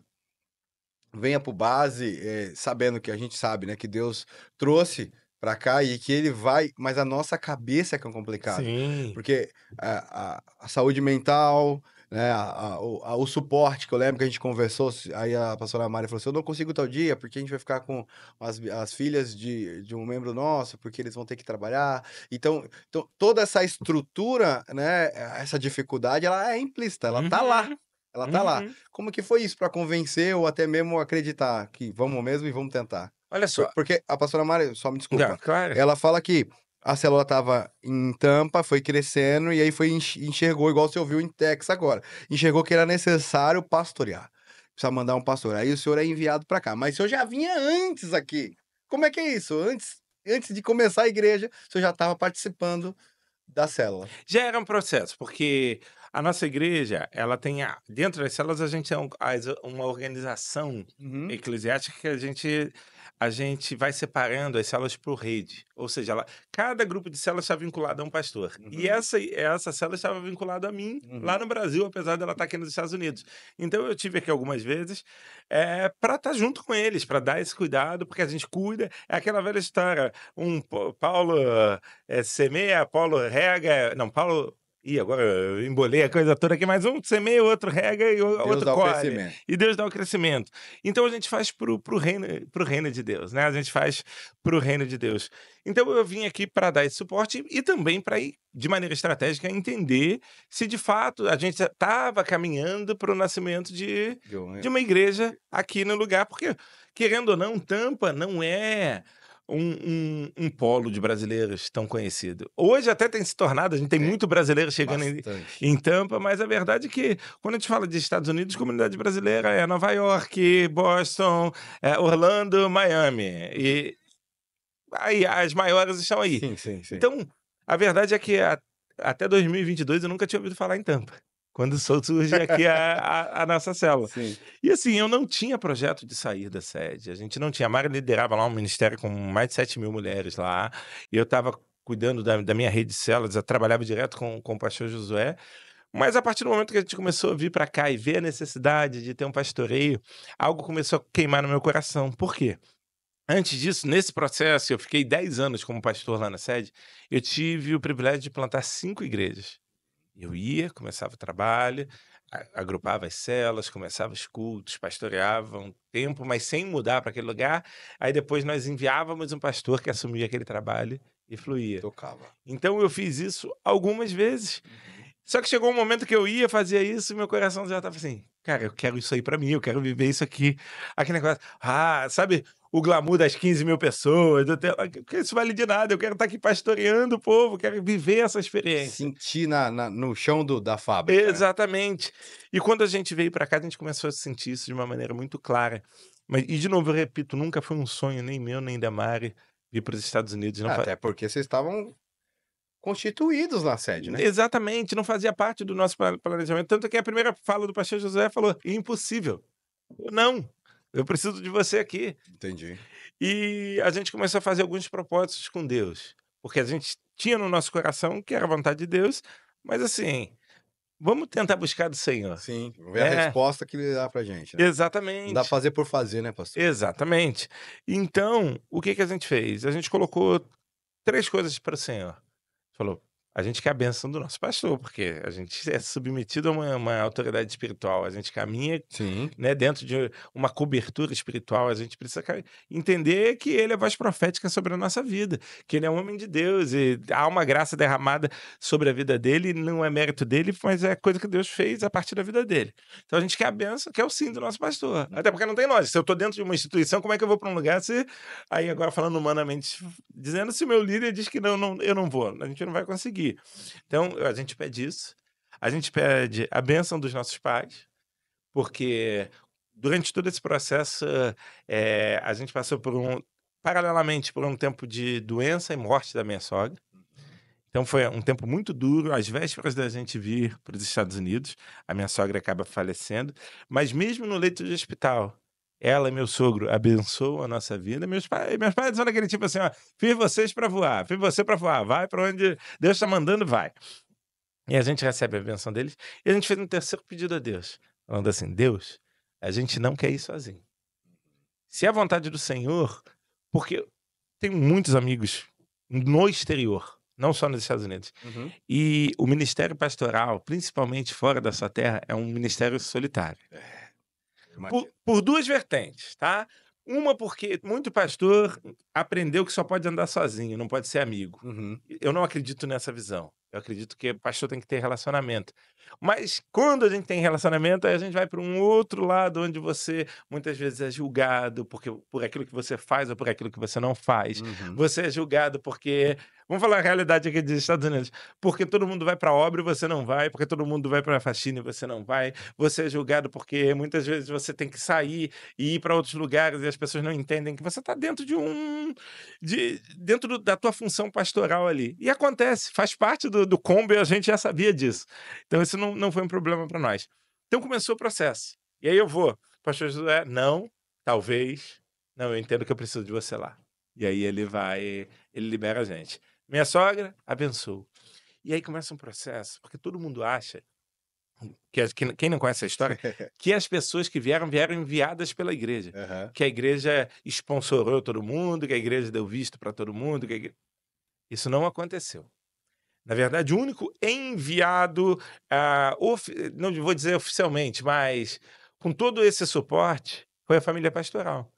venha por base, sabendo que a gente sabe, né, que Deus trouxe para cá e que ele vai, mas a nossa cabeça é que é complicado, Sim. porque a saúde mental, né, o suporte, que eu lembro que a gente conversou, aí a pastora Mari falou assim, eu não consigo tal dia, porque a gente vai ficar com as filhas de um membro nosso, porque eles vão ter que trabalhar, então toda essa estrutura, né, essa dificuldade, ela é implícita, ela tá lá. Uhum. Ela tá lá. Uhum. Como que foi isso para convencer ou até mesmo acreditar que vamos mesmo e vamos tentar? Olha só. Porque a pastora Mari, só me Não, desculpa, claro. ela fala que a célula estava em Tampa, foi crescendo e aí foi enxergou, igual você ouviu em Texas agora, enxergou que era necessário pastorear. Precisa mandar um pastor. Aí o senhor é enviado para cá. Mas o senhor já vinha antes aqui. Como é que é isso? Antes de começar a igreja, o senhor já estava participando da célula. Já era um processo, porque a nossa igreja, ela tem dentro das células a gente tem uma organização Uhum. eclesiástica que a gente vai separando as células por rede. Ou seja, cada grupo de células está vinculado a um pastor. E Uhum. essa célula estava vinculada a mim, lá no Brasil, apesar dela estar aqui nos Estados Unidos. Então eu tive aqui algumas vezes para estar junto com eles, para dar esse cuidado, porque a gente cuida. É aquela velha história, Paulo semeia, Paulo rega, não, Paulo E agora eu embolei a coisa toda aqui, mas um semeia, o outro rega e o Deus outro dá o colhe. crescimento. E Deus dá o crescimento. Então a gente faz pro reino de Deus, né? A gente faz pro reino de Deus. Então eu vim aqui para dar esse suporte e também para ir, de maneira estratégica, entender se de fato a gente estava caminhando para o nascimento de uma igreja aqui no lugar, porque, querendo ou não, Tampa não é um polo de brasileiros tão conhecido. Hoje até tem se tornado, a gente tem Tem. muito brasileiro chegando Bastante. em Tampa, mas a verdade é que quando a gente fala de Estados Unidos, comunidade brasileira é Nova York, Boston, Orlando, Miami. E aí as maiores estão aí. Sim, sim, sim. Então, a verdade é que até 2022 eu nunca tinha ouvido falar em Tampa. Quando surge aqui a nossa célula. Sim. E assim, eu não tinha projeto de sair da sede. A gente não tinha. A Mari liderava lá um ministério com mais de 7.000 mulheres lá. E eu estava cuidando da minha rede de células, eu trabalhava direto com o pastor Josué. Mas a partir do momento que a gente começou a vir para cá e ver a necessidade de ter um pastoreio, algo começou a queimar no meu coração. Por quê? Antes disso, nesse processo, eu fiquei 10 anos como pastor lá na sede, eu tive o privilégio de plantar 5 igrejas. Eu ia, começava o trabalho, agrupava as celas, começava os cultos, pastoreava um tempo, mas sem mudar para aquele lugar. Aí depois nós enviávamos um pastor que assumia aquele trabalho e fluía. Tocava. Então eu fiz isso algumas vezes. Só que chegou um momento que eu ia, fazia isso, e meu coração já estava assim, cara, eu quero isso aí pra mim, eu quero viver isso aqui. Aquele negócio, sabe, o glamour das 15.000 pessoas, que isso vale de nada, eu quero estar aqui pastoreando o povo, quero viver essa experiência. Sentir no chão da fábrica, né? Exatamente. E quando a gente veio pra cá, a gente começou a sentir isso de uma maneira muito clara. E de novo, eu repito, nunca foi um sonho nem meu, nem da Mari, vir para os Estados Unidos. Não Até porque vocês estavam constituídos na sede, né? Exatamente, não fazia parte do nosso planejamento. Tanto que a primeira fala do pastor José falou: impossível. Não, eu preciso de você aqui. Entendi. E a gente começou a fazer alguns propósitos com Deus, porque a gente tinha no nosso coração que era a vontade de Deus, mas assim, vamos tentar buscar do Senhor. Sim, ver a resposta que ele dá pra gente, né? Não dá Exatamente. fazer por fazer, né, pastor? Exatamente. Então, o que a gente fez? A gente colocou 3 coisas para o Senhor. Falou: a gente quer a bênção do nosso pastor, porque a gente é submetido a uma autoridade espiritual, a gente caminha, Sim. né, dentro de uma cobertura espiritual, a gente precisa entender que ele é voz profética sobre a nossa vida, que ele é um homem de Deus e há uma graça derramada sobre a vida dele, não é mérito dele, mas é coisa que Deus fez a partir da vida dele. Então a gente quer a bênção, que é o sim do nosso pastor. Até porque não tem lógica. Se eu estou dentro de uma instituição, como é que eu vou para um lugar se... Aí agora falando humanamente, dizendo, se o meu líder diz que não, eu não vou, a gente não vai conseguir. Então, a gente pede isso. A gente pede a bênção dos nossos pais, porque durante todo esse processo, a gente passou paralelamente, por um tempo de doença e morte da minha sogra. Então, foi um tempo muito duro, às vésperas da gente vir para os Estados Unidos, a minha sogra acaba falecendo, mas mesmo no leito de hospital, ela e meu sogro abençoam a nossa vida. Meus pais são daquele tipo assim, ó, fiz vocês para voar, fiz você para voar, vai para onde Deus está mandando, vai. E a gente recebe a benção deles. E a gente fez um terceiro pedido a Deus, falando assim, Deus, a gente não quer ir sozinho. Se é a vontade do Senhor, porque tenho muitos amigos no exterior, não só nos Estados Unidos. Uhum. E o ministério pastoral, principalmente fora da sua terra, é um ministério solitário. Por 2 vertentes, tá? Uma porque muito pastor aprendeu que só pode andar sozinho, não pode ser amigo. Uhum. Eu não acredito nessa visão. Eu acredito que pastor tem que ter relacionamento. Mas quando a gente tem relacionamento, aí a gente vai para um outro lado onde você muitas vezes é julgado por aquilo que você faz ou por aquilo que você não faz. Uhum. Você é julgado porque... Vamos falar a realidade aqui dos Estados Unidos. Porque todo mundo vai para a obra e você não vai, porque todo mundo vai para a faxina e você não vai. Você é julgado porque muitas vezes você tem que sair e ir para outros lugares e as pessoas não entendem que você está dentro dentro da tua função pastoral ali. E acontece, faz parte do combo e a gente já sabia disso. Então isso não foi um problema para nós. Então começou o processo. E aí eu vou, pastor Josué, não, talvez, não, eu entendo que eu preciso de você lá. E aí ele libera a gente. Minha sogra, abençoa. E aí começa um processo, porque todo mundo acha, quem não conhece a história, que as pessoas que vieram enviadas pela igreja. Uhum. Que a igreja sponsorou todo mundo, que a igreja deu visto para todo mundo. Isso não aconteceu. Na verdade, o único enviado, não vou dizer oficialmente, mas com todo esse suporte, foi a família pastoral.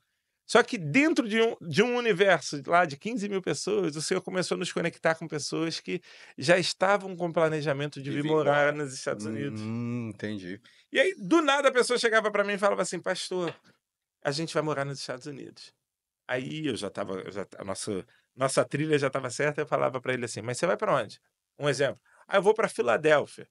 Só que dentro de um universo lá de 15.000 pessoas, o Senhor começou a nos conectar com pessoas que já estavam com planejamento de De vir vir morar embora. nos Estados Unidos. Entendi. E aí, do nada, a pessoa chegava para mim e falava assim: pastor, a gente vai morar nos Estados Unidos. Aí eu já estava, a nossa trilha já estava certa, eu falava para ele assim: mas você vai para onde? Um exemplo: eu vou para Filadélfia.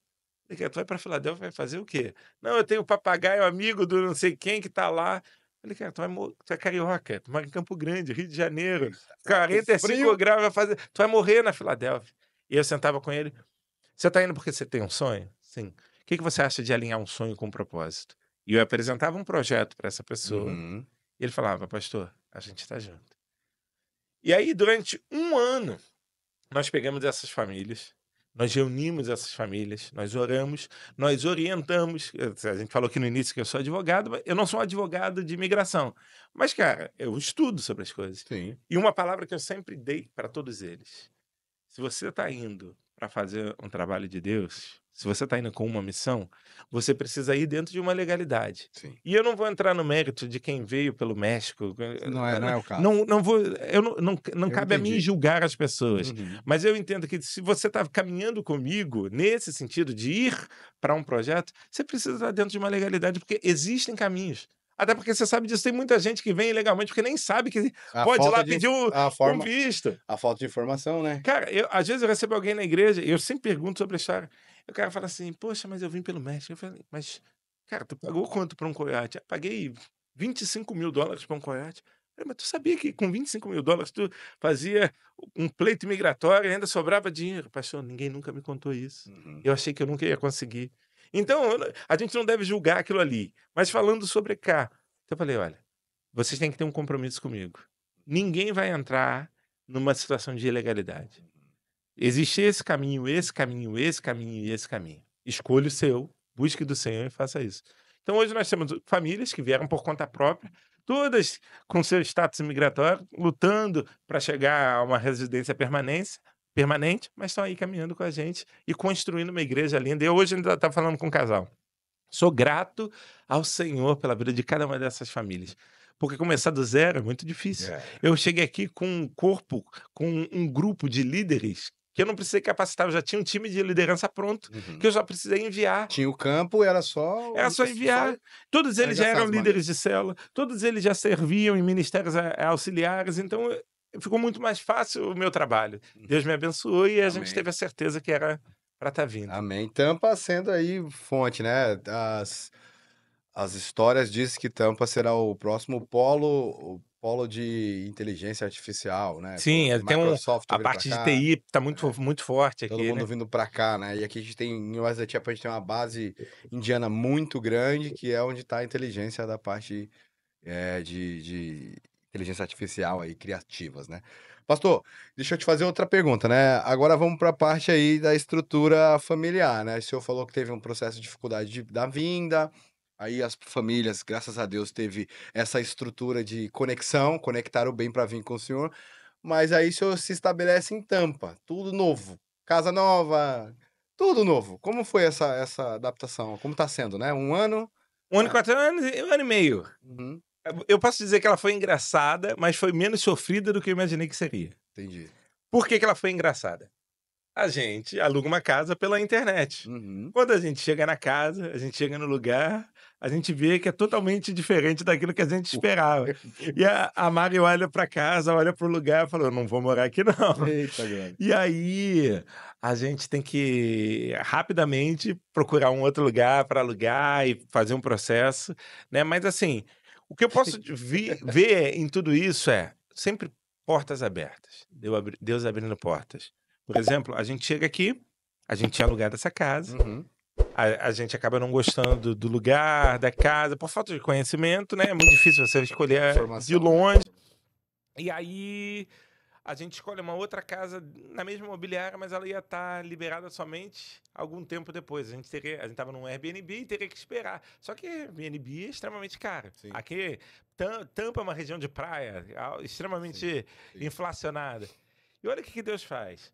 Ele quer, tu vai para Filadélfia, vai fazer o quê? Não, eu tenho um papagaio amigo do não sei quem que tá lá. Ele quer, tu é carioca, tu mora em Campo Grande, Rio de Janeiro, Tá com 45 frio. graus, tu vai morrer na Filadélfia. E eu sentava com ele: você tá indo porque você tem um sonho? Sim. O que você acha de alinhar um sonho com um propósito? E eu apresentava um projeto para essa pessoa, Uhum. e ele falava: pastor, a gente tá junto. E aí, durante um ano, nós pegamos essas famílias, nós reunimos essas famílias, nós oramos, nós orientamos. A gente falou aqui no início que eu sou advogado, mas eu não sou um advogado de imigração. Mas, cara, eu estudo sobre as coisas. Sim. E uma palavra que eu sempre dei para todos eles: se você está indo para fazer um trabalho de Deus, se você está indo com uma missão, você precisa ir dentro de uma legalidade. Sim. E eu não vou entrar no mérito de quem veio pelo México. Não é o caso. Não vou, não Eu cabe a mim entendi. julgar as pessoas. Uhum. Mas eu entendo que se você está caminhando comigo nesse sentido de ir para um projeto, você precisa estar dentro de uma legalidade, porque existem caminhos. Até porque você sabe disso, tem muita gente que vem ilegalmente porque nem sabe que A pode ir falta lá de pedir a um forma visto. a falta de informação, né. Cara, às vezes eu recebo alguém na igreja e eu sempre pergunto sobre a história. E o cara fala assim: poxa, mas eu vim pelo México. Eu falei: mas, cara, tu pagou quanto para um coiote? "Ah, paguei $25.000 para um coiote." Eu falei: mas tu sabia que com $25.000 tu fazia um pleito migratório e ainda sobrava dinheiro? Pastor, ninguém nunca me contou isso. Uhum. Eu achei que eu nunca ia conseguir. Então, a gente não deve julgar aquilo ali. Mas falando sobre cá, eu falei: olha, vocês têm que ter um compromisso comigo. Ninguém vai entrar numa situação de ilegalidade. Existe esse caminho, esse caminho, esse caminho e esse caminho. Escolha o seu, busque do Senhor e faça isso. Então hoje nós temos famílias que vieram por conta própria, todas com seu status migratório, lutando para chegar a uma residência permanente, mas estão aí caminhando com a gente e construindo uma igreja linda. E hoje ainda está falando com um casal. Sou grato ao Senhor pela vida de cada uma dessas famílias, porque começar do zero é muito difícil. É. Eu cheguei aqui com um corpo, com um grupo de líderes que eu não precisei capacitar, eu já tinha um time de liderança pronto, Uhum. que eu só precisei enviar. Tinha o campo, era só Era só enviar. Todos eles já arregaçar eram as líderes mangas. de célula, todos eles já serviam em ministérios auxiliares, então ficou muito mais fácil o meu trabalho. Deus me abençoou e a gente Amém. teve a certeza que era para estar vindo. Amém. Tampa sendo aí fonte, né, as histórias dizem que Tampa será o próximo polo de inteligência artificial, né, Sim, tem Microsoft a vindo pra parte de cá, TI está muito, muito forte todo aqui, mundo né? vindo pra cá, né, e aqui a gente tem em West Chapel a gente tem uma base indiana muito grande, que é onde tá a inteligência da parte, de inteligência artificial aí, criativas, né. Pastor, deixa eu te fazer outra pergunta, né, agora vamos pra parte aí da estrutura familiar, né, o senhor falou que teve um processo de dificuldade da vinda, aí as famílias, graças a Deus, teve essa estrutura de conexão, conectaram bem para vir com o senhor, mas aí o senhor se estabelece em Tampa, tudo novo, casa nova, tudo novo. Como foi essa adaptação? Como tá sendo, né, 1 ano? 1 ano e Ah, 4 anos e 1 ano e meio. uhum, Eu posso dizer que ela foi engraçada, mas foi menos sofrida do que eu imaginei que seria. entendi. Por que que ela foi engraçada? A gente aluga uma casa pela internet. Uhum. Quando a gente chega na casa, a gente chega no lugar, a gente vê que é totalmente diferente daquilo que a gente esperava. E a Mari olha para casa, olha para o lugar e fala: "Eu não vou morar aqui não." Eita glória. E aí, a gente tem que rapidamente procurar um outro lugar para alugar e fazer um processo, né. Mas assim, o que eu posso ver em tudo isso é sempre portas abertas, Deus abrindo portas. Por exemplo, a gente chega aqui, a gente tinha alugado essa casa, Uhum. a gente acaba não gostando do lugar, da casa, por falta de conhecimento, né, é muito difícil você escolher de Informação, né. longe. E aí, a gente escolhe uma outra casa na mesma imobiliária, mas ela ia estar liberada somente algum tempo depois. A gente estava num Airbnb e teria que esperar. Só que Airbnb é extremamente caro. Sim, Aqui, Tampa é uma região de praia sim, extremamente sim. inflacionada. E olha o que Deus faz.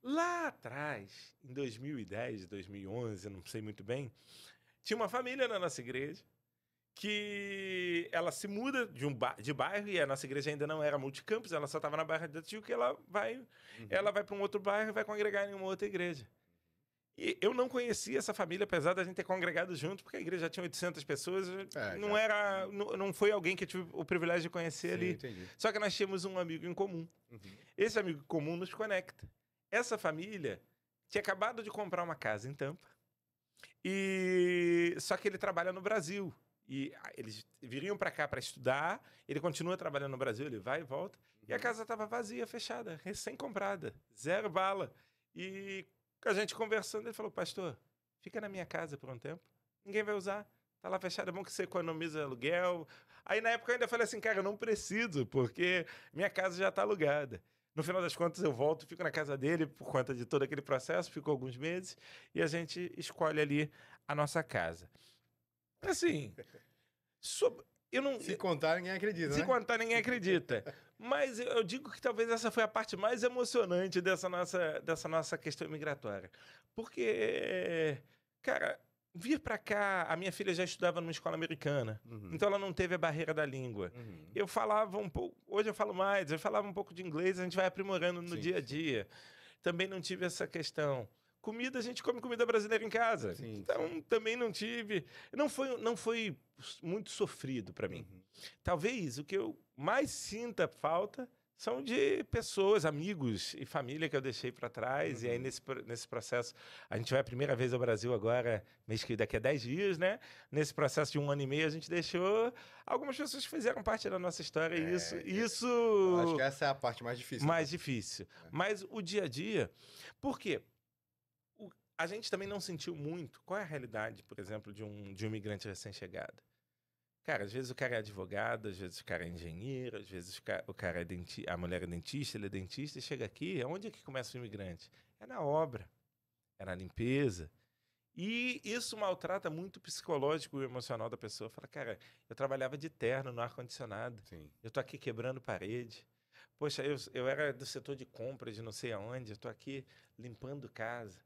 Lá atrás, em 2010, 2011, não sei muito bem, tinha uma família na nossa igreja que ela se muda de bairro e a nossa igreja ainda não era multicampus, ela só estava na Barra da Tijuca, que ela vai para um outro bairro e vai congregar em uma outra igreja. E eu não conhecia essa família, apesar da gente ter congregado junto, porque a igreja já tinha 800 pessoas, não foi alguém que eu tive o privilégio de conhecer ali. Entendi. Só que nós tínhamos um amigo em comum. Esse amigo em comum nos conecta. Essa família tinha acabado de comprar uma casa em Tampa, só que ele trabalha no Brasil. E eles viriam para cá para estudar, ele continua trabalhando no Brasil, ele vai e volta, e a casa estava vazia, fechada, recém-comprada, 0 bala. E a gente conversando, ele falou, pastor, fica na minha casa por um tempo, ninguém vai usar, tá lá fechado, é bom que você economiza aluguel. Aí na época eu ainda falei assim, cara, eu não preciso, porque minha casa já está alugada. No final das contas eu volto, fico na casa dele por conta de todo aquele processo, fico alguns meses, e a gente escolhe ali a nossa casa. Assim, eu não... Se contar, ninguém acredita, Se né? contar, ninguém acredita. Mas eu digo que talvez essa foi a parte mais emocionante dessa nossa questão migratória. Porque, cara, vir pra cá, a minha filha já estudava numa escola americana, então ela não teve a barreira da língua. Eu falava um pouco, hoje eu falo mais, eu falava um pouco de inglês, a gente vai aprimorando no dia a dia. Também não tive essa questão. Comida, a gente come comida brasileira em casa. Então, também não tive... Não foi muito sofrido para mim. Talvez o que eu mais sinta falta são de pessoas, amigos e família que eu deixei para trás. E aí, nesse processo, a gente vai a primeira vez ao Brasil agora, daqui a 10 dias, né? Nesse processo de 1 ano e meio, a gente deixou algumas pessoas que fizeram parte da nossa história. Isso... Acho que essa é a parte mais difícil. Mais difícil. Mas o dia a dia... Por quê? A gente também não sentiu muito qual é a realidade, por exemplo, de um imigrante recém-chegado. Cara, às vezes o cara é advogado, às vezes o cara é engenheiro, às vezes o cara é a mulher é dentista, ele é dentista e chega aqui. Onde é que começa o imigrante? É na obra, é na limpeza. E isso maltrata muito o psicológico e o emocional da pessoa. Fala, cara, eu trabalhava de terno no ar-condicionado, eu tô aqui quebrando parede. Poxa, eu era do setor de compras de não sei aonde, eu tô aqui limpando casa.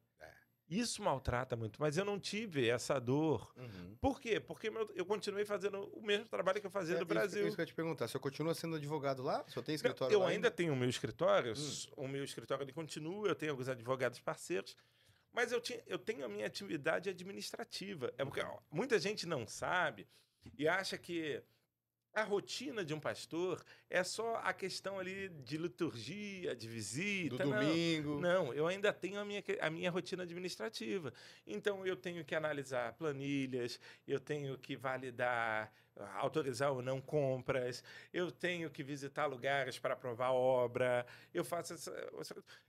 Isso maltrata muito, mas eu não tive essa dor. Por quê? Porque eu continuei fazendo o mesmo trabalho que eu fazia no Brasil. Isso que eu ia te perguntar. Você continua sendo advogado lá? Só tem escritório lá? Eu ainda tenho o meu escritório. O meu escritório ele continua, eu tenho alguns advogados parceiros, mas eu tenho a minha atividade administrativa. É porque muita gente não sabe e acha que a rotina de um pastor é só a questão ali de liturgia, de visita. Do domingo. Não, eu ainda tenho a minha rotina administrativa. Então, eu tenho que analisar planilhas, eu tenho que validar, autorizar ou não compras, eu tenho que visitar lugares para aprovar obra, eu faço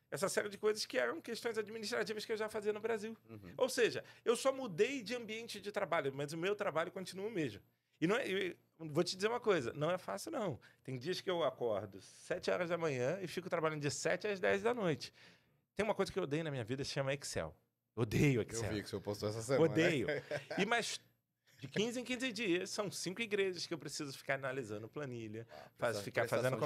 essa série de coisas que eram questões administrativas que eu já fazia no Brasil. Ou seja, eu só mudei de ambiente de trabalho, mas o meu trabalho continua o mesmo. E não vou te dizer uma coisa, não é fácil não. Tem dias que eu acordo 7 horas da manhã e fico trabalhando de 7 às 10 da noite. Tem uma coisa que eu odeio na minha vida, se chama Excel. Odeio Excel. Eu vi que você postou essa semana. Odeio. Mas de 15 em 15 dias, são 5 igrejas que eu preciso ficar analisando planilha, ficar fazendo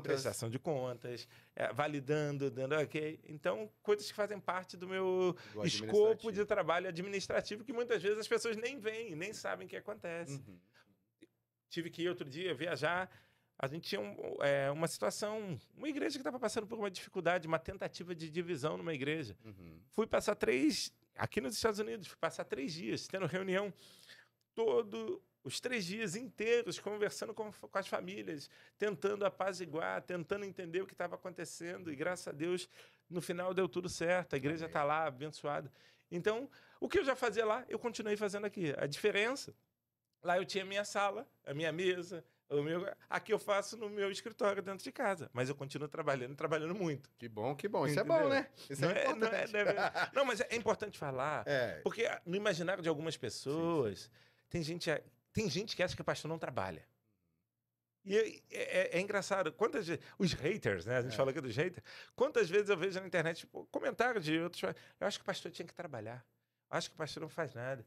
prestação de contas, validando, dando ok. Então, coisas que fazem parte do meu escopo de trabalho administrativo, que muitas vezes as pessoas nem veem, nem sabem o que acontece. Tive que ir outro dia viajar, a gente tinha uma situação, uma igreja que estava passando por uma dificuldade, uma tentativa de divisão numa igreja. Fui passar aqui nos Estados Unidos, fui passar 3 dias, tendo reunião os 3 dias inteiros, conversando com as famílias, tentando apaziguar, tentando entender o que estava acontecendo. E, graças a Deus, no final deu tudo certo. A igreja está lá, abençoada. Então, o que eu já fazia lá, eu continuei fazendo aqui. A diferença, lá eu tinha a minha sala, a minha mesa, aqui eu faço no meu escritório dentro de casa. Mas eu continuo trabalhando muito. Que bom, que bom. Isso é bom, né? Isso é importante. Não, mas é importante falar. Porque no imaginário de algumas pessoas... Tem gente que acha que o pastor não trabalha. E é engraçado. Os haters, né? A gente fala aqui dos haters. Quantas vezes eu vejo na internet comentários de outros. Eu acho que o pastor tinha que trabalhar. Eu acho que o pastor não faz nada.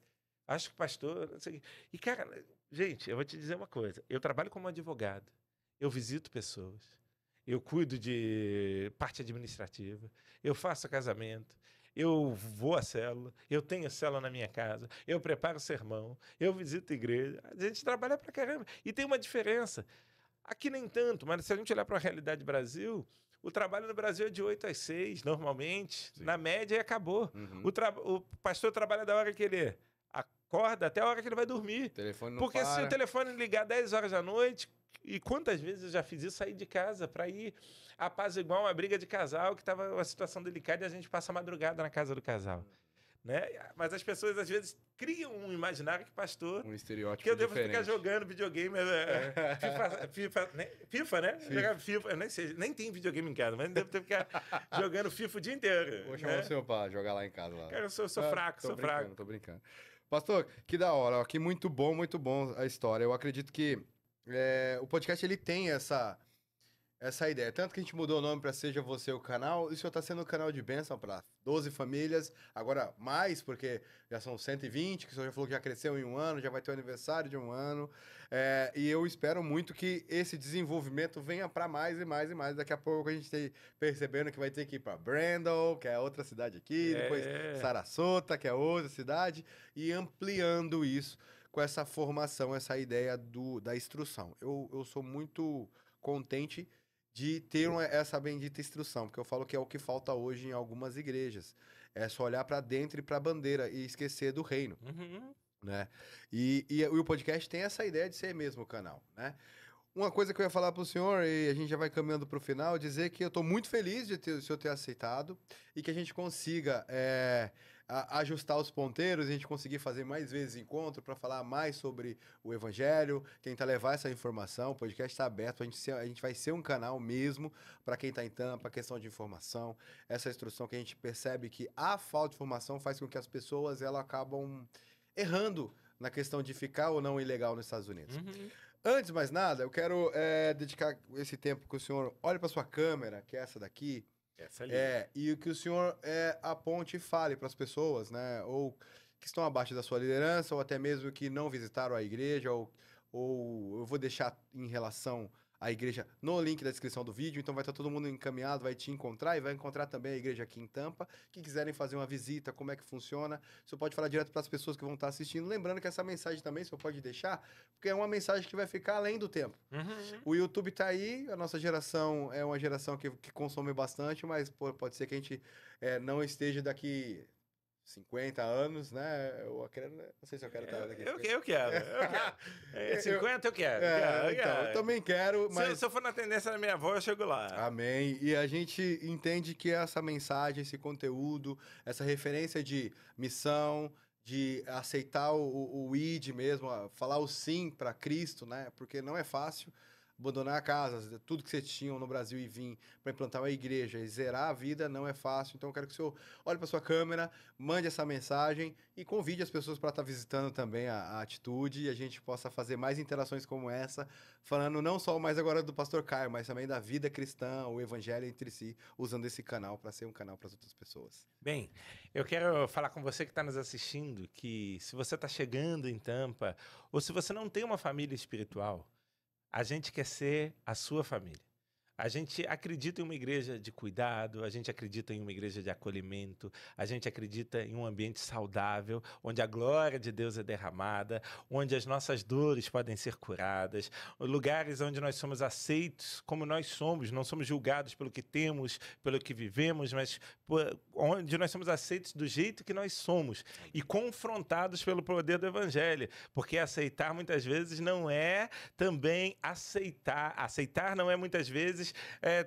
Eu acho que o pastor... Não sei. E, cara, gente, eu vou te dizer uma coisa. Eu trabalho como advogado. Eu visito pessoas. eu cuido de parte administrativa, eu faço casamento, eu vou à célula, eu tenho célula na minha casa, eu preparo sermão, eu visito a igreja. A gente trabalha pra caramba. E tem uma diferença. Aqui nem tanto, mas se a gente olhar para a realidade do Brasil, o trabalho no Brasil é de 8 às 6, normalmente. Sim. Na média, e acabou. Uhum. O pastor trabalha da hora que ele acorda até a hora que ele vai dormir. O telefone não Porque se para. o telefone ligar 10 horas da noite, e quantas vezes eu já fiz isso, sair de casa para ir apaziguar uma briga de casal que estava uma situação delicada e a gente passa a madrugada na casa do casal. Né? Mas as pessoas, às vezes, criam um imaginário que pastor... Um estereótipo que eu devo diferente. ficar jogando videogame, FIFA, né? Jogar FIFA, eu nem sei, nem tem videogame em casa, mas devo ter que ficar jogando FIFA o dia inteiro. Vou chamar né? o senhor para jogar lá em casa. Lá. Cara, eu sou fraco, tô sou brincando, fraco. Tô brincando. Pastor, que da hora. Ó, que muito bom a história. Eu acredito que o podcast ele tem essa ideia. Tanto que a gente mudou o nome para Seja Você o Canal. E o senhor está sendo um canal de bênção para 12 famílias. Agora mais, porque já são 120, que o senhor já falou que já cresceu em um ano, já vai ter o aniversário de um ano. E eu espero muito que esse desenvolvimento venha para mais e mais e mais. Daqui a pouco a gente tem percebendo que vai ter que ir para Brandon, que é outra cidade aqui. Depois Sarasota, que é outra cidade. E ampliando isso com essa formação, essa ideia da instrução. Eu sou muito contente de ter essa bendita instrução, porque eu falo que é o que falta hoje em algumas igrejas. É só olhar para dentro e para a bandeira e esquecer do reino, né? E o podcast tem essa ideia de ser mesmo o canal, né? Uma coisa que eu ia falar para o senhor, e a gente já vai caminhando para o final, dizer que eu estou muito feliz de o senhor ter aceitado e que a gente consiga ajustar os ponteiros, a gente conseguir fazer mais vezes encontro para falar mais sobre o evangelho, tentar levar essa informação. O podcast está aberto, a gente vai ser um canal mesmo para quem está em Tampa, questão de informação, essa instrução que a gente percebe que a falta de informação faz com que as pessoas elas acabam errando na questão de ficar ou não ilegal nos Estados Unidos. Antes de mais nada, eu quero dedicar esse tempo que o senhor olhe para sua câmera, que é essa daqui, Essa ali. e que o senhor aponte e fale para as pessoas, né, ou que estão abaixo da sua liderança, ou até mesmo que não visitaram a igreja, ou eu vou deixar em relação à igreja no link da descrição do vídeo, então vai estar todo mundo encaminhado, vai te encontrar e vai encontrar também a igreja aqui em Tampa, que quiserem fazer uma visita, como é que funciona, você pode falar direto para as pessoas que vão estar assistindo, lembrando que essa mensagem também você pode deixar, porque é uma mensagem que vai ficar além do tempo. O YouTube tá aí, a nossa geração é uma geração que consome bastante, mas pode ser que a gente não esteja daqui 50 anos, né? Não sei se eu quero estar daqui. Eu quero. 50 eu quero. Então, eu também quero, mas... Se eu for na tendência da minha avó, eu chego lá. Amém. E a gente entende que essa mensagem, esse conteúdo, essa referência de missão, de aceitar o id mesmo, falar o sim para Cristo, né? Porque não é fácil abandonar a casa, tudo que você tinha no Brasil e vir para implantar uma igreja e zerar a vida não é fácil. Então eu quero que o senhor olhe para sua câmera, mande essa mensagem e convide as pessoas para estar visitando também a Atitude e a gente possa fazer mais interações como essa, falando não só mais agora do pastor Caio, mas também da vida cristã, o evangelho entre si, usando esse canal para ser um canal para as outras pessoas. Bem, eu quero falar com você que está nos assistindo que se você está chegando em Tampa ou se você não tem uma família espiritual, a gente quer ser a sua família. A gente acredita em uma igreja de cuidado, a gente acredita em uma igreja de acolhimento, a gente acredita em um ambiente saudável, onde a glória de Deus é derramada, onde as nossas dores podem ser curadas, lugares onde nós somos aceitos como nós somos, não somos julgados pelo que temos, pelo que vivemos, mas onde nós somos aceitos do jeito que nós somos e confrontados pelo poder do evangelho, porque aceitar muitas vezes não é também aceitar. Aceitar não é muitas vezes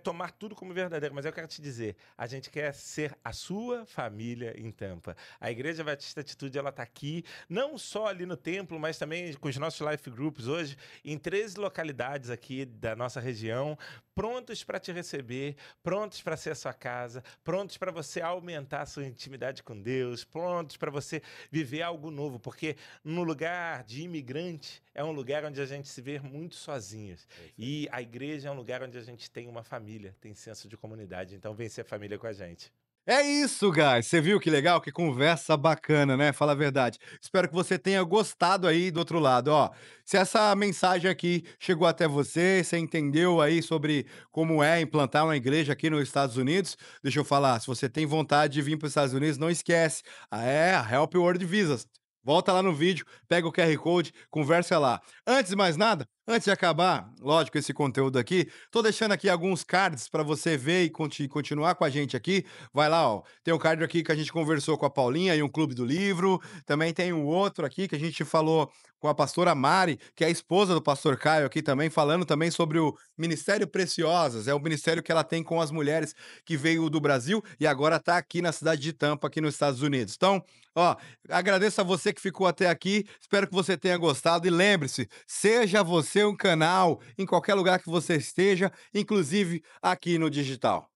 tomar tudo como verdadeiro, mas eu quero te dizer, a gente quer ser a sua família em Tampa. A Igreja Batista Atitude, ela está aqui, não só ali no templo, mas também com os nossos life groups hoje, em 13 localidades aqui da nossa região, prontos para te receber, prontos para ser a sua casa, prontos para você aumentar a sua intimidade com Deus, prontos para você viver algo novo, porque no lugar de imigrante é um lugar onde a gente se vê muito sozinhos. E a igreja é um lugar onde a gente tem uma família, tem senso de comunidade. Então vem ser família com a gente. É isso, guys. Você viu que legal? Que conversa bacana, né? Fala a verdade. Espero que você tenha gostado aí do outro lado. Ó, se essa mensagem aqui chegou até você, você entendeu aí sobre como é implantar uma igreja aqui nos Estados Unidos, deixa eu falar. Se você tem vontade de vir para os Estados Unidos, não esquece. A Help World Visas. Volta lá no vídeo, pega o QR Code, conversa lá. Antes de mais nada, antes de acabar, lógico, esse conteúdo aqui, tô deixando aqui alguns cards para você ver e continuar com a gente aqui. Vai lá, ó. Tem um card aqui que a gente conversou com a Paulinha e um Clube do Livro. Também tem um outro aqui que a gente falou com a pastora Mari, que é a esposa do pastor Caio aqui também, falando também sobre o Ministério Preciosas. É o ministério que ela tem com as mulheres que veio do Brasil e agora está aqui na cidade de Tampa, aqui nos Estados Unidos. Então, ó, agradeço a você que ficou até aqui. Espero que você tenha gostado e lembre-se, seja você um canal em qualquer lugar que você esteja, inclusive aqui no digital.